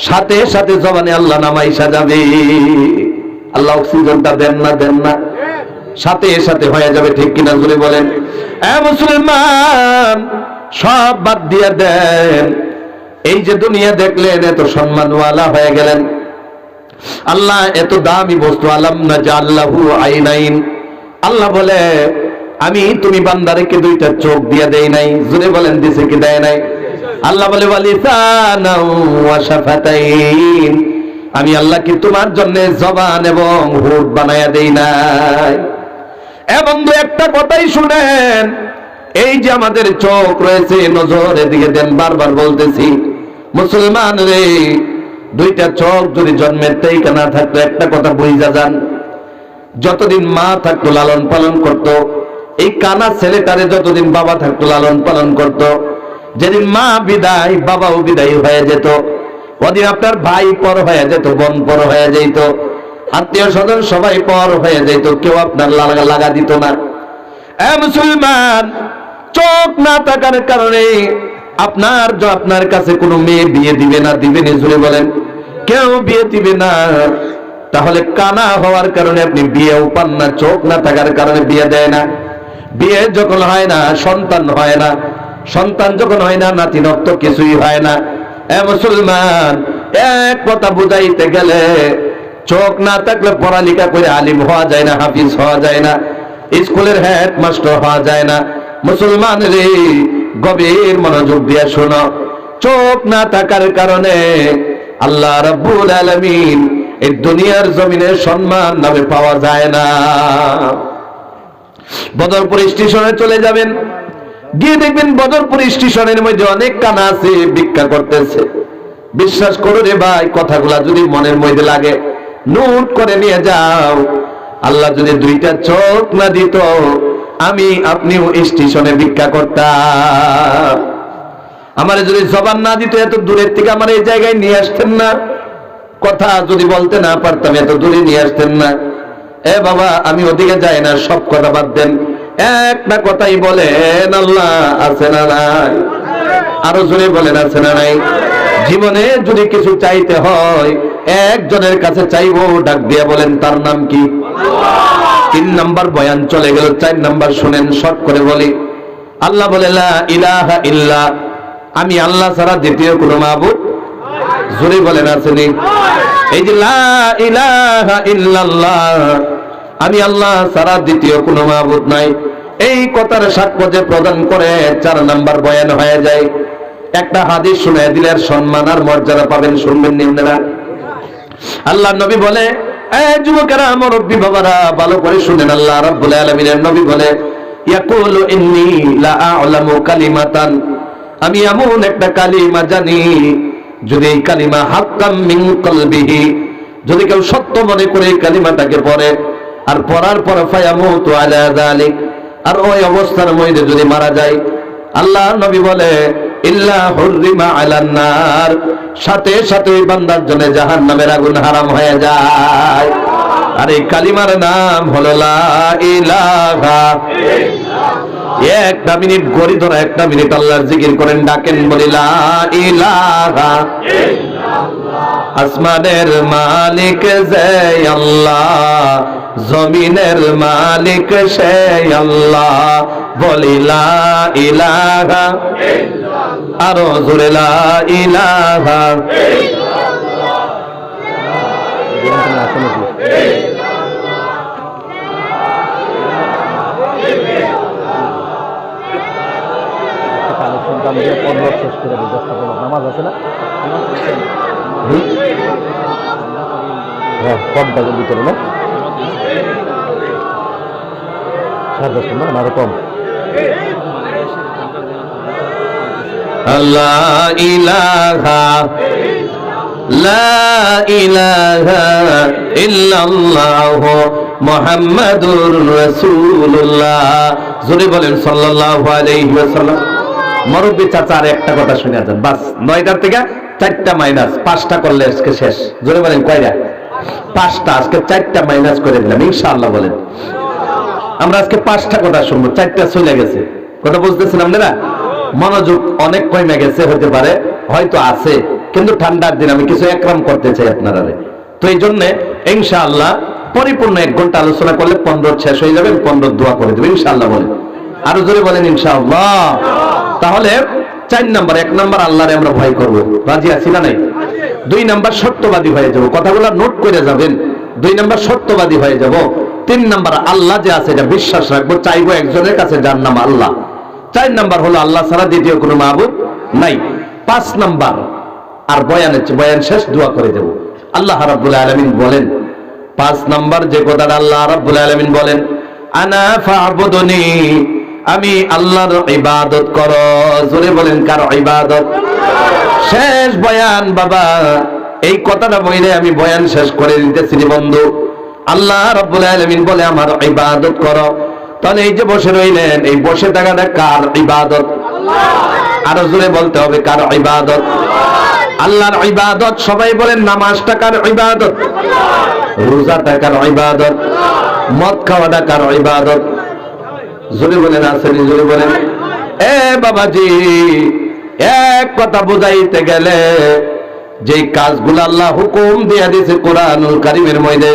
সাথে সাথে জবানে আল্লাহ নাম আইসা যাবে। আল্লাহ অক্সিজেনটা দেন না, সাথে সাথে হয়ে যাবে, ঠিক কিনা জোরে বলেন। এ মুসলমান, সব বাদ দিয়ে দেন, এই যে দুনিয়া দেখলেন, এত সম্মানওয়ালা হয়ে গেলেন, আল্লাহ এত দামি বস্তু, আলাম নাজাল্লাহু আইনাইন। আল্লাহ বলে, আমি তুমি বান্দারেকে 2টা চোখ দিয়ে দেই নাই? জোরে বলেন, দিছে কি দেয় নাই? আল্লাহ বলে, ওয়ালিসানাও ওয়া শাফাতাইন, আমি আল্লাহ কি তোমার জন্য জবান এবং হোঁঠ বানায়া দেই নাই? এ বন্ধু, একটা কথাই শুনেন, এই যে আমাদের চোখ রয়েছে, নজর এদিকে দেন। বারবার বলতেছি, মুসলমান রে, দুইটা চোখ যদি জন্মের থেকে না থাকতো, একটা কথা বুঝা যান, যতদিন মা থাকতো লালন পালন করত, এই কানা ছেলেটারে যতদিন বাবা থাকতো লালন পালন করত, যেদিন মা বিদায় বাবাও বিদায় হয়ে যেত, ওদিন আপনার ভাই পর হয়ে যেত, বোন পর হয়ে যেত, আত্মীয় স্বজন সবাই পর হয়ে যেত, কেউ আপনার লাগা দিত না। মুসলমান, চোখ না থাকার কারণে আপনার কাছে কোনো মেয়ে বিয়ে দিবে না, দিবে না জুড়ে বলেন, কেউ বিয়ে দিবে না। তাহলে কানা হওয়ার কারণে আপনি বিয়েও পান না, চোখ না থাকার কারণে বিয়ে দেয় না। বিয়ে যখন হয় না, সন্তান হয় না, সন্তান যখন হয় না, নাতি নত্য কিছুই হয় না। মুসলমান, এক কথা বুঝাইতে গেলে, চোখ না থাকলে পড়ালেখা করে আলিম হওয়া যায় না, হাফিজ হওয়া যায় না, স্কুলের হেড মাস্টার হওয়া যায় না। মুসলমান রে, গভীর মনোযোগ দিয়ে শোনো, চোখ না থাকার কারণে আল্লাহ রাব্বুল আলামিন এই দুনিয়ার জমিনে সম্মান নামে পাওয়া যায় না। বদরপুর স্টেশনে চলে যাবেন, গিয়ে দেখবেন বদরপুর স্টেশনের মধ্যে অনেক কানা আছে, ভিক্ষা করতেছে। বিশ্বাস করো রে ভাই, কথাগুলা যদি মনের মধ্যে লাগে, নোট করে নিয়ে যাও। আল্লাহ যদি দুইটা চোখ না দিত, আমি আপনিও স্টেশনে ভিক্ষা করতাম। আমার যদি জবান না দিত, এত দূরের থেকে আমার এই জায়গায় নিয়ে আসতেন না। কথা যদি বলতে না পারতাম, এত দূরে নিয়ে আসতেন না। এ বাবা, আমি ওদিকে যাই না, সব কথা বাদ দেন, একটা কথাই বলেন, আল্লাহ আছে না নাই? আরো জোরে বলেন, আছে না নাই? জীবনে যদি কিছু চাইতে হয়, একজনের কাছে চাইবো, ডাক দিয়ে বলেন, তার নাম কি? 3 নাম্বার বয়ান চলে গেল, 4 নাম্বার শুনেন, শর্ট করে বলি। আল্লাহ বলে, লা ইলাহা ইল্লা, আমি আল্লাহ ছাড়া দ্বিতীয় কোনো মাবুদ, জোরে বলেন, আসেনি? এই যে লা ইলাহা ইল্লাল্লাহ, আমি আল্লাহ ছাড়া দ্বিতীয় কোনো মাবুদ নাই, এই কথার সাক্ষ্য যে প্রদান করে, 4 নাম্বার বয়ান হয়ে যায়। একটা হাদিস শুনে দিলে সম্মান আর মর্যাদা পাবেন, শুনবেন নিন্দা। আল্লাহ নবী বলে, যুবকেরা, মুরব্বী বাবারা, ভালো করে শুনেন, আল্লাহ রাব্বুল আলামিনের নবী বলে, ইয়াকুলু ইন্নী লা আ'লামু কালিমাতান, আমি এমন একটা কালিমা জানি, যদি এই কালিমা হাক্কাম মিন কলবিহি, যদি কেউ সত্য মনে করে এই কালিমাটাকে পড়ে, আর পড়ার পর ফায়ামুতু আলা যালিক, আর ওই অবস্থার মধ্যে যদি মারা যায়, আল্লাহ নবী বলে, ইল্লা হুররিমা আলান নার, সাথে সাথে ওই বান্দার জন্য জাহান্নামের আগুন হারাম হয়ে যায়। আর এই কালিমার নাম হলো লা ইলাহা ইল্লাল্লাহ। একটা মিনিট গড়ি ধরা, 1 মিনিট আল্লাহর জিকির করেন, ডাকেন, বলি লা ইলাহা ইল্লাল্লাহ। আসমানের মালিক যে আল্লাহ, জমিনের মালিক সে আল্লাহ, বলি লা ইলাহা ইল্লাল্লাহ। আরো জোরে লা ইলাহা নামাজ আছে না, হ্যাঁ, কমটা যদি করে না, 10:30 না, আরো কম। লা ইলাহা লা ইলাহা ইল্লাল্লাহ মুহাম্মাদুর রাসূলুল্লাহ। জোরে বলেন সাল্লাল্লাহু আলাইহি ওয়াসাল্লাম। মুরব্বি চাচা, আর একটা কথা শুনে যান, বাস 9টার থেকে 4টা মাইনাস, 5টা করলে আজকে শেষ। জোরে বলেন, কয়টা? 5টা। আজকে 4টা মাইনাস করে দিলাম, ইনশাআল্লাহ বলেন। আমরা আজকে 5টা কথা শুনবো, 4টা চলে গেছে। কথা বুঝতেছেন আপনারা? মনোযোগ অনেক কমে গেছে, হতে পারে, হয়তো আছে, কিন্তু ঠান্ডার দিন আমি কিছু একরাম করতে চাই আপনারা। তো এই জন্য ইনশাআল্লাহ পরিপূর্ণ 1 ঘন্টা আলোচনা করলে 15 শেষ হয়ে যাবে, 15 দোয়া করে দেবেন, ইনশাআল্লাহ বলেন। আরো জোরে বলেন, ইনশাআল্লাহ। তাহলে 4 নাম্বার, 1 নাম্বার আল্লাহরে আমরা ভয় করব, রাজি আছি না নাই? 2 নাম্বার সত্যবাদী হয়ে যাব, কথাগুলো নোট করে যাবেন। 2 নাম্বার সত্যবাদী হয়ে যাব। 3 নাম্বার আল্লাহ যে আছে এটা বিশ্বাস রাখবো, চাইবো একজনের কাছে, যার নাম আল্লাহ। 4 নাম্বার হলো আল্লাহ ছাড়া দ্বিতীয় কোনো মাবুদ নাই। 5 নাম্বার আর বয়ান শেষ, দোয়া করে দেব। আল্লাহ রাব্বুল আলামিন বলেন, 5 নাম্বার যে কথাটা আল্লাহ রাব্বুল আলামিন বলেন, আনা ফা'বুদুনি, আমি আল্লাহর ইবাদত করো। জোরে বলেন, কার ইবাদত? শেষ বয়ান বাবা, এই কথাটা বইলে আমি বয়ান শেষ করে দিতেছি বন্ধু। আল্লাহ রাব্বুল আলামিন বলে আমার ইবাদত করো। তাহলে এই যে বসে রইলেন, এই বসে থাকাটা কার ইবাদত? আরো জোরে বলতে হবে, কার ইবাদত? আল্লাহর ইবাদত। সবাই বলেন নামাজটা কার ইবাদত? রোজাটা কার ইবাদত? মদ খাওয়াটা কার ইবাদত? জোরে বলেন, আসেনি? জোরে বলেন। এ বাবাজি, এক কথা বুঝাইতে গেলে যে কাজগুলো আল্লাহ হুকুম দিয়ে দিয়েছে কোরআনুল কারীমের মধ্যে,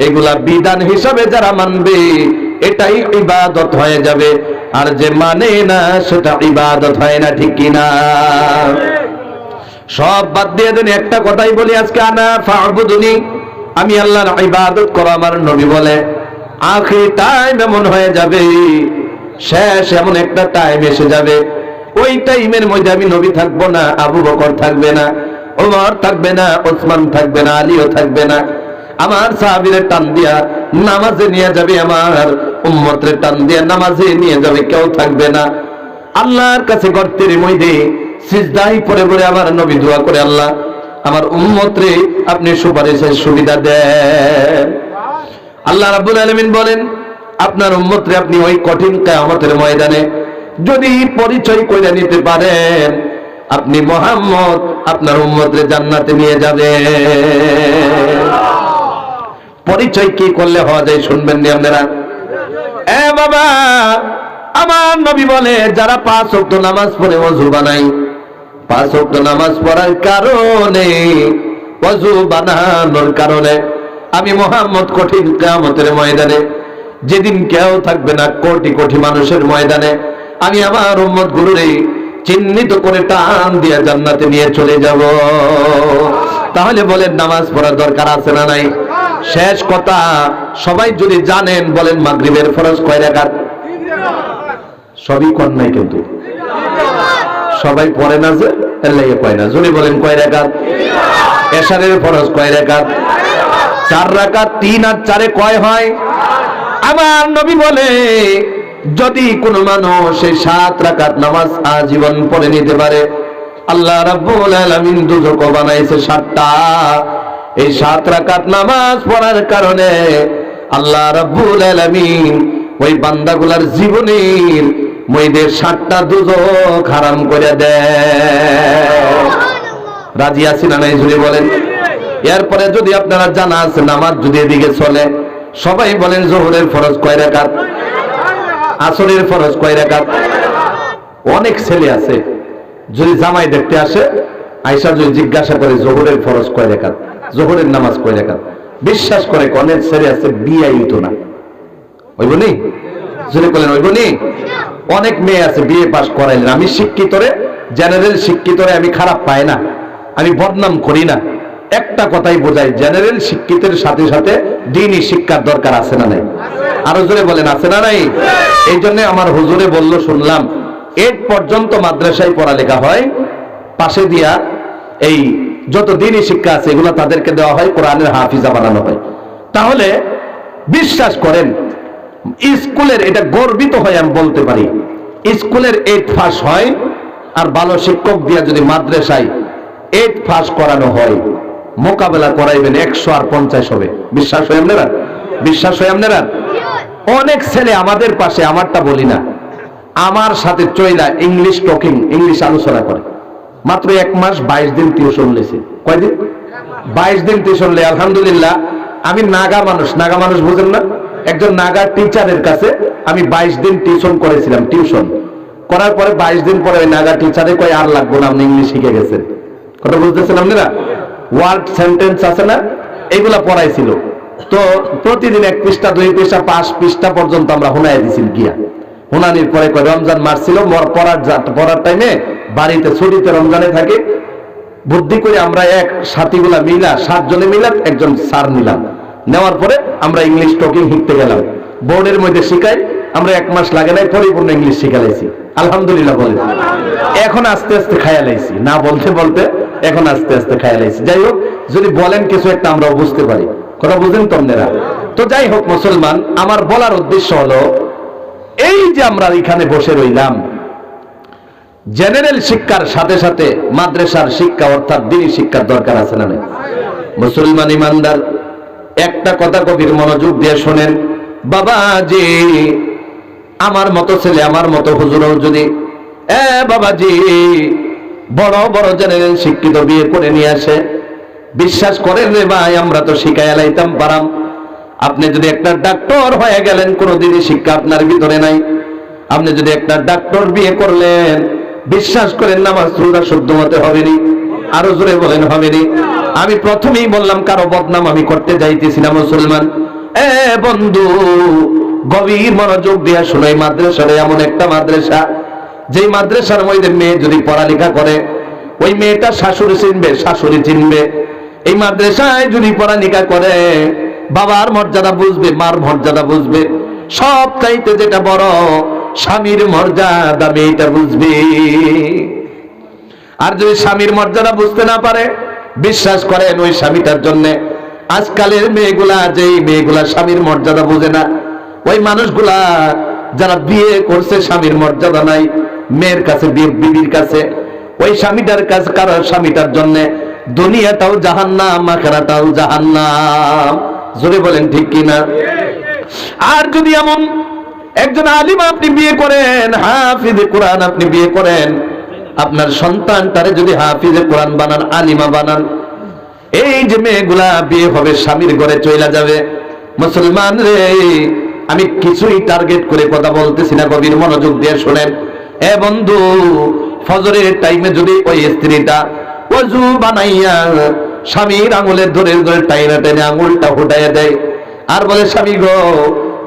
এগুলা বিধান হিসাবে যারা মানবে এটাই ইবাদত হয়ে যাবে, আর যে মানে না সেটা ইবাদত হয় না, ঠিক কিনা? সব বাদ দিয়ে দেন, একটা কথাই বলি আজকে, আনা ফা'বুদুনি, আমি আল্লাহর ইবাদত করো। আমার নবী বলে আখির টাইম এমন হয়ে যাবে, শেষ এমন একটা টাইম এসে যাবে, ওই টাইমের মধ্যে আমি নবী থাকবো না, আবু বকর থাকবে না, ওমর থাকবে না, ওসমান থাকবে না, আলীও থাকবে না। আমার সাহাবীদের টান দিয়া নামাজে নিয়ে যাবে, আমার উম্মতের টান দিয়া নামাজে নিয়ে যাবে, কেউ থাকবে না। আল্লাহর কাছে গর্তের মধ্যে সিজদায় পড়ে পড়ে আমার নবী দোয়া করে, আল্লাহ আমার উম্মতরে আপনি সুপারিশের সুবিধা দেন। আল্লাহ রাব্বুল আলামিন বলেন আপনার উম্মতরে আপনি ওই কঠিন কিয়ামতের ময়দানে যদি পরিচয় কইরা নিতে পারেন, আপনি মুহাম্মদ আপনার উম্মতরে জান্নাতে নিয়ে যাবেন। পরিচয় কি করলে হওয়া যায় শুনবেন নি আপনারা? এ বাবা, আমার নবী বলে যারা 5 ওয়াক্ত নামাজ পড়ে ওযু বানায়, 5 ওয়াক্ত নামাজ পড়ার কারণে, ওযু বানানোর কারণে আমি মুহাম্মদ কঠিন কিয়ামতের ময়দানে, যেদিন কেউ থাকবে না কোটি কোটি মানুষের ময়দানে, আমি আমার উম্মত গুলোরে চিহ্নিত করে টান দিয়ে জান্নাতে নিয়ে চলে যাব। তাহলে বলেন নামাজ পড়ার দরকার আছে না নাই? শেষ কথা, সবাই যদি জানেন বলেন মাগরিবের ফরজ কয় রাকাত? সবই কোন নাই, কিন্তু সবাই পড়ে না, যে এর লাগে কয় না। যদি বলেন কয় রাকাত? এশারের ফরজ কয় রাকাত? 4 রাকাত। 3 আর 4 কয় হয়? আমার নবী বলে যদি কোন মানুষ এই 7 রাকাত নামাজ আজীবন পড়ে নিতে পারে, আল্লাহ রাব্বুল আলামিন দুজক বানাইছে 7টা। এই 7 রাকাত নামাজ পড়ার কারণে আল্লাহ রাব্বুল আলামিন ওই বান্দাগুলার জীবনের মধ্যে 7টা দুজক হারাম করে দেয়। রাজি আছি না নাই? জুড়ে বলেন। এরপরে যদি আপনারা জানা আছে নামাজ যদি এদিকে চলে, সবাই বলেন যোহরের ফরজ কয় রাকাত? আসরের ফরজ কয় রাকাত? অনেক ছেলে আছে যদি জামাই দেখতে আসে, আয়েশা যদি জিজ্ঞাসা করে যোহরের ফরজ কয় রাকাত, যোহরের নামাজ কয় রাকাত, বিশ্বাস করে অনেক ছেলে আছে বিয়ে হইতো না। হইব নি? যদি বলেন হইব নি? অনেক মেয়ে আছে বিয়ে পাস করাইলেন। আমি শিক্ষিতরে, জেনারেল শিক্ষিতরে আমি খারাপ পাই না, আমি বদনাম করি না। একটা কথাই বোঝাই, জেনারেল শিক্ষিতের সাথে সাথে দ্বীনি শিক্ষার দরকার আছে না নাই? আরো জোরে বলেন, আছে না নাই? এই জন্য আমার হুজুরে বলল, শুনলাম 8 পর্যন্ত মাদ্রাসায় পড়ালেখা হয়, পাশে দিয়া এই যত দ্বীনি শিক্ষা আছে এগুলো তাদেরকে দেওয়া হয়, কোরআনের হাফিজা বানানো হয়। তাহলে বিশ্বাস করেন স্কুলের, এটা গর্বিত হয় আমি বলতে পারি, স্কুলের 8 পাস হয়, আর ভালো শিক্ষক দিয়া যদি মাদ্রাসায় 8 পাস করানো হয়, মোকাবেলা করাইবেন 100 আর 50 হবে। বিশ্বাস হয় আপনারা? বিশ্বাস হয় আপনারা? অনেক ছেলে আমাদের পাশে, আমারটা বলি না, আমার সাথে চইলা ইংলিশ টকিং, ইংলিশ আলোচনা করে। মাত্র 1 মাস 22 দিন টিউশন লেছে। কয়দিন? 22 দিন টিউশন লে। আলহামদুলিল্লাহ। আমি নাগা মানুষ, নাগা মানুষ বুঝেন না? একজন নাগা টিচারের কাছে আমি 22 দিন টিউশন করেছিলাম। টিউশন করার পরে 22 দিন পরে ওই নাগা টিচারে কয় আর লাগবো না, আপনি ইংলিশ শিখে গেছেন। কথা বুঝতেছেন আপনারা? ওয়ার্ড সেন্টেন্স আছে না, এইগুলা পড়াইছিল। তো প্রতিদিন 1 পৃষ্ঠা 2 পৃষ্ঠা 5 পৃষ্ঠা পর্যন্ত আমরা হুনাই দিছি গিয়া। হুনানির পরে কয় রমজান মাস ছিল, পড়ার টাইমে বাড়িতে ছুটিতে রমজানে থাকে, বুদ্ধি করে আমরা এক সাথীগুলা মিলা 7 জনে মিলা একজন স্যার নিলাম। নেওয়ার পরে আমরা ইংলিশ টকিং শিখতে গেলাম। বোর্ডের মধ্যে শিখাই, আমরা 1 মাস লাগে নাই, পরিপূর্ণ ইংলিশ শিখালাইছি। আলহামদুলিল্লাহ বলে। এখন আস্তে আস্তে খায়ালাইছি, না বলতে বলতে এখন আস্তে আস্তে খায়ালাইছি। যাই হোক, যদি বলেন কিছু একটা আমরাও বুঝতে পারি। কথা বুঝেন তো আপনারা? তো যাই হোক মুসলমান, আমার বলার উদ্দেশ্য হলো এই যে আমরা এখানে বসে রইলাম, জেনারেল শিক্ষার সাথে সাথে মাদ্রাসার শিক্ষা অর্থাৎ দ্বীনি শিক্ষার দরকার আছে না? মুসলমান ইমানদার একটা কথা গভীর মনোযোগ দিয়ে শোনেন। বাবাজি, আমার মতো ছেলে, আমার মতো হুজুরও যদি বাবাজি বড় বড় জেনারেল শিক্ষিত বিয়ে করে নিয়ে আসে, বিশ্বাস করেন রে ভাই, আমরা তো শিখাইয়া লাইতাম পারাম। আপনি যদি একটা ডাক্তার হয়ে গেলেন, কোনোদিনই শিক্ষা আপনার ভিতরে নাই। আপনি যদি একটা ডাক্তার বিয়ে করলেন, বিশ্বাস করেন নামাজ রোজা শুদ্ধ মতে হবে নি। আরো জোরে বলেন হবে নি? আমি প্রথমেই বললাম কারো বদনাম আমি করতে যাইতেছি না মুসলমান। বন্ধু, গভীর মনোযোগ দিয়া শুনো। এই মাদ্রাসারে এমন একটা মাদ্রাসা, যেই মাদ্রাসার মধ্যে মেয়ে যদি পড়ালেখা করে, ওই মেয়েটা শাশুড়ি চিনবে, শাশুড়ি চিনবে। এই মাদ্রাসায় যদি পড়ালেখা করে, বাবার মর্যাদা বুঝবে, মার মর্যাদা বুঝবে। সব চাইতে যেটা বড়, স্বামীর মর্যাদা মেয়েটা বুঝবে। আর যদি স্বামীর মর্যাদা বুঝতে না পারে, বিশ্বাস করেন ওই স্বামীটার জন্য আজকালের মেয়েগুলা, যেই মেয়েগুলা স্বামীর মর্যাদা বুঝে না, ওই মানুষগুলা যারা বিয়ে করছে স্বামীর মর্যাদা নাই, মেয়ের কাছে, বিবির কাছে, ওই স্বামীটার কাছে, কারণ স্বামীটার জন্য দুনিয়াটাও জাহান্নাম, আখিরাতটাও জাহান্নাম। জোরে বলেন ঠিক কিনা? আর যদি এমন একজন আলিম আপনি বিয়ে করেন, হাফিজে কোরআন আপনি বিয়ে করেন, আপনার সন্তানটারে যদি হাফিজে কোরআন বানান, আলিমা বানান, এই যে মেয়েগুলা বিয়ে হবে, স্বামীর ঘরে চলে যাবে। মুসলমান রে, আমি কিছুই টার্গেট করে কথা বলতেছি না, গভীর মনোযোগ দিয়ে শোনেন। বন্ধু, ফজরের টাইমে যদি ওই স্ত্রীটা ওযু বানাইয়া স্বামীর আঙুলে ধরে ধরে টাইনা টেনে আঙুলটা ফুটাইয়া দেয়, আর বলে স্বামী গো,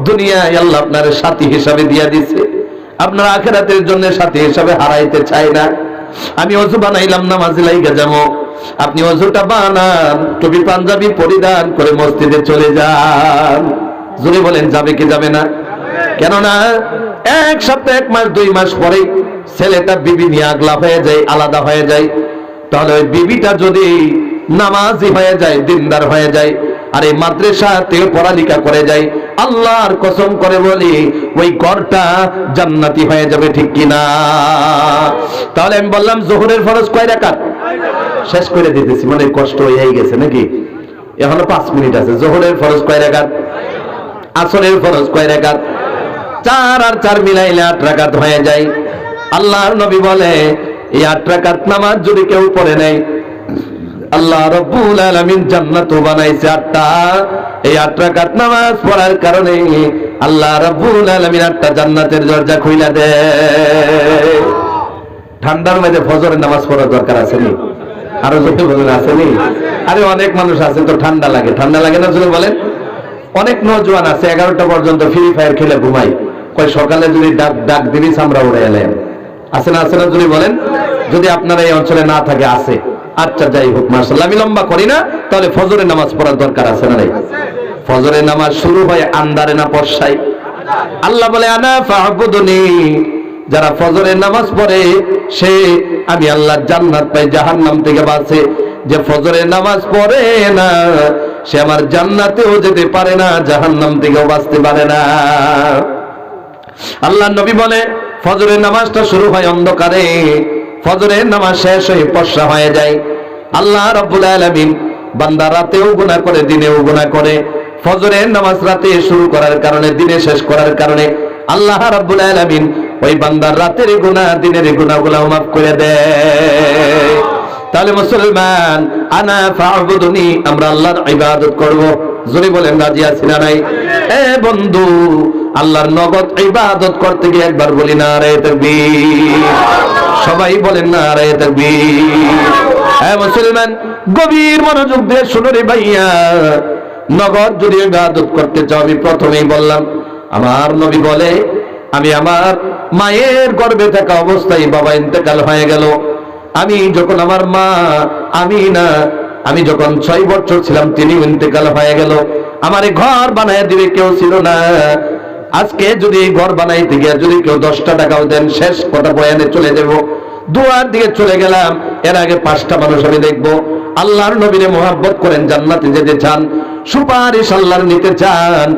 দুনিয়ায় আল্লাহ আপনার সাথী হিসাবে দিয়া দিছে, আপনার আখিরাতের জন্য সাথী হিসাবে হারাইতে চাই না। আমি ওযু বানাইলাম, নামাজে লাইগা যাবো, আপনি ওযুটা বানান, টুপি পাঞ্জাবি পরিধান করে মসজিদে চলে যান। জোরে বলেন যাবে কি যাবে না? কেননা এক সপ্তাহ, 1 মাস, 2 মাস পরে ছেলেটা বিবি নিয়ে আগলা হয়ে যায়, আলাদা হয়ে যায়। তাহলে ওই বিবিটা যদি নামাজি হয়ে যায়, দিনদার হয়ে যায়, আর এই মাদ্রাসাতে পড়ালেখা করে যায়, আল্লাহর কসম করে বলি ওই ঘরটা জান্নাতি হয়ে যাবে, ঠিক কিনা? তাহলে আমি বললাম জোহরের ফরজ কয় রাকাত? শেষ করে দিতেছি, মানে কষ্ট হয়ে গেছে নাকি? এখনো 5 মিনিট আছে। জোহরের ফরজ কয় রাকাত? আসরের ফরজ কয় রাকাত? 4 আর 4 মিলাইলে 8 রাকাত হয়ে যায়। আল্লাহর নবী বলে এই 8 রাকাত নামাজ যদি কেউ পড়ে নেয়, আল্লাহ রাব্বুল আলামিন জান্নাত বানাইছে 8টা। এই 8 রাকাত নামাজ পড়ার কারণে আল্লাহ রাব্বুল আলামিন 8টা জান্নাতের দরজা খুইলা দেয়। ঠান্ডার মধ্যে ফজরের নামাজ পড়ার দরকার আছে নি? আরো জোরে বলেন আছে নি? আরে অনেক মানুষ আছে তো ঠান্ডা লাগে, ঠান্ডা লাগে না? জোরে বলেন। অনেক নওজোয়ান আছে 11টা পর্যন্ত ফ্রি ফায়ার খেলে ঘুমাই, কয় সকালে যদি ডাক দিবি আমরা উড়ে এলাম। আছে না? আছে না? জোরে বলেন। যদি আপনারা এই অঞ্চলে না থাকে, আছে। আচ্ছা, যাই হোক, মাশাআল্লাহ। আমি লম্বা করি না, তাহলে ফজরের নামাজ পড়ার দরকার আছে না? নাই। ফজরের নামাজ শুরু হয় আন্দারে না বর্ষায়? আল্লাহ বলে আনা ফাবুদুনি, যারা ফজরের নামাজ পড়ে সে আমি আল্লাহ জান্নাত পাই, জাহান্নাম থেকে বাঁচে। যে ফজরের নামাজ পড়ে না, সে আমার জান্নাতেও যেতে পারে না, জাহান্নাম থেকেও বাঁচতে পারে না। আল্লাহ নবী বলে ফজরের নামাজটা শুরু হয় অন্ধকারে, ফজরের নামাজ শেষ হয়ে ফর্সা হয়ে যায়। আল্লাহ রাব্বুল আলামিন বান্দা রাতেও গুনাহ করে, দিনেও গুনাহ করে। ফজরের নামাজ রাতে শুরু করার কারণে, দিনে শেষ করার কারণে আল্লাহ রাব্বুল আলামিন ওই বান্দার রাতের গুনাহ, দিনের গুনাহগুলো মাফ করে দেয়। তাহলে মুসলমান, আনা ফাবুদুনি, আমরা আল্লাহর ইবাদত করব। জোরে বলেন রাজি আছি না নাই? বন্ধু, আল্লাহর নগদ ইবাদত করতে গিয়ে একবার বলি নারে তাকবীর। সবাই বলেন নারে তাকবীর। মুসলমান, গভীর মনোযোগ দিয়ে শুনো রে ভাইয়া, নগদ যদি ইবাদত করতে চাও, আমি প্রথমেই বললাম আমার নবী বলে আমি আমার মায়ের গর্ভে থাকা অবস্থায় বাবা ইন্তেকাল হয়ে গেল। আমি যখন আমার মা আমিনা, আমি যখন 6 বছর ছিলাম, তিনি ইন্তেকাল হয়ে গেল। আমারে ঘর বানায় দিবে কেউ ছিল না। আজকে যদি ঘর বানাইতে গিয়ে যদি কেউ 10টা টাকাও দেন, শেষ কথা বয়ানে চলে যাব, দুয়ার দিকে চলে গেলাম। এর আগে 5টা মানুষ আমি দেখবো আল্লাহর নবীরে মোহাব্বত করেন, জান্নাতে যেতে চান, সুপারিশ আল্লাহর নিতে চান,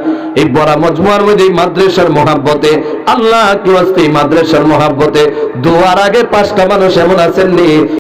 এই বড় মজমুয়ার মধ্যে এই মাদ্রাসার মহব্বতে, আল্লাহ কি ওয়াস্তে এই মাদ্রাসার মহব্বতে দোয়ার আগে 5টা মানুষ এমন আছেন নি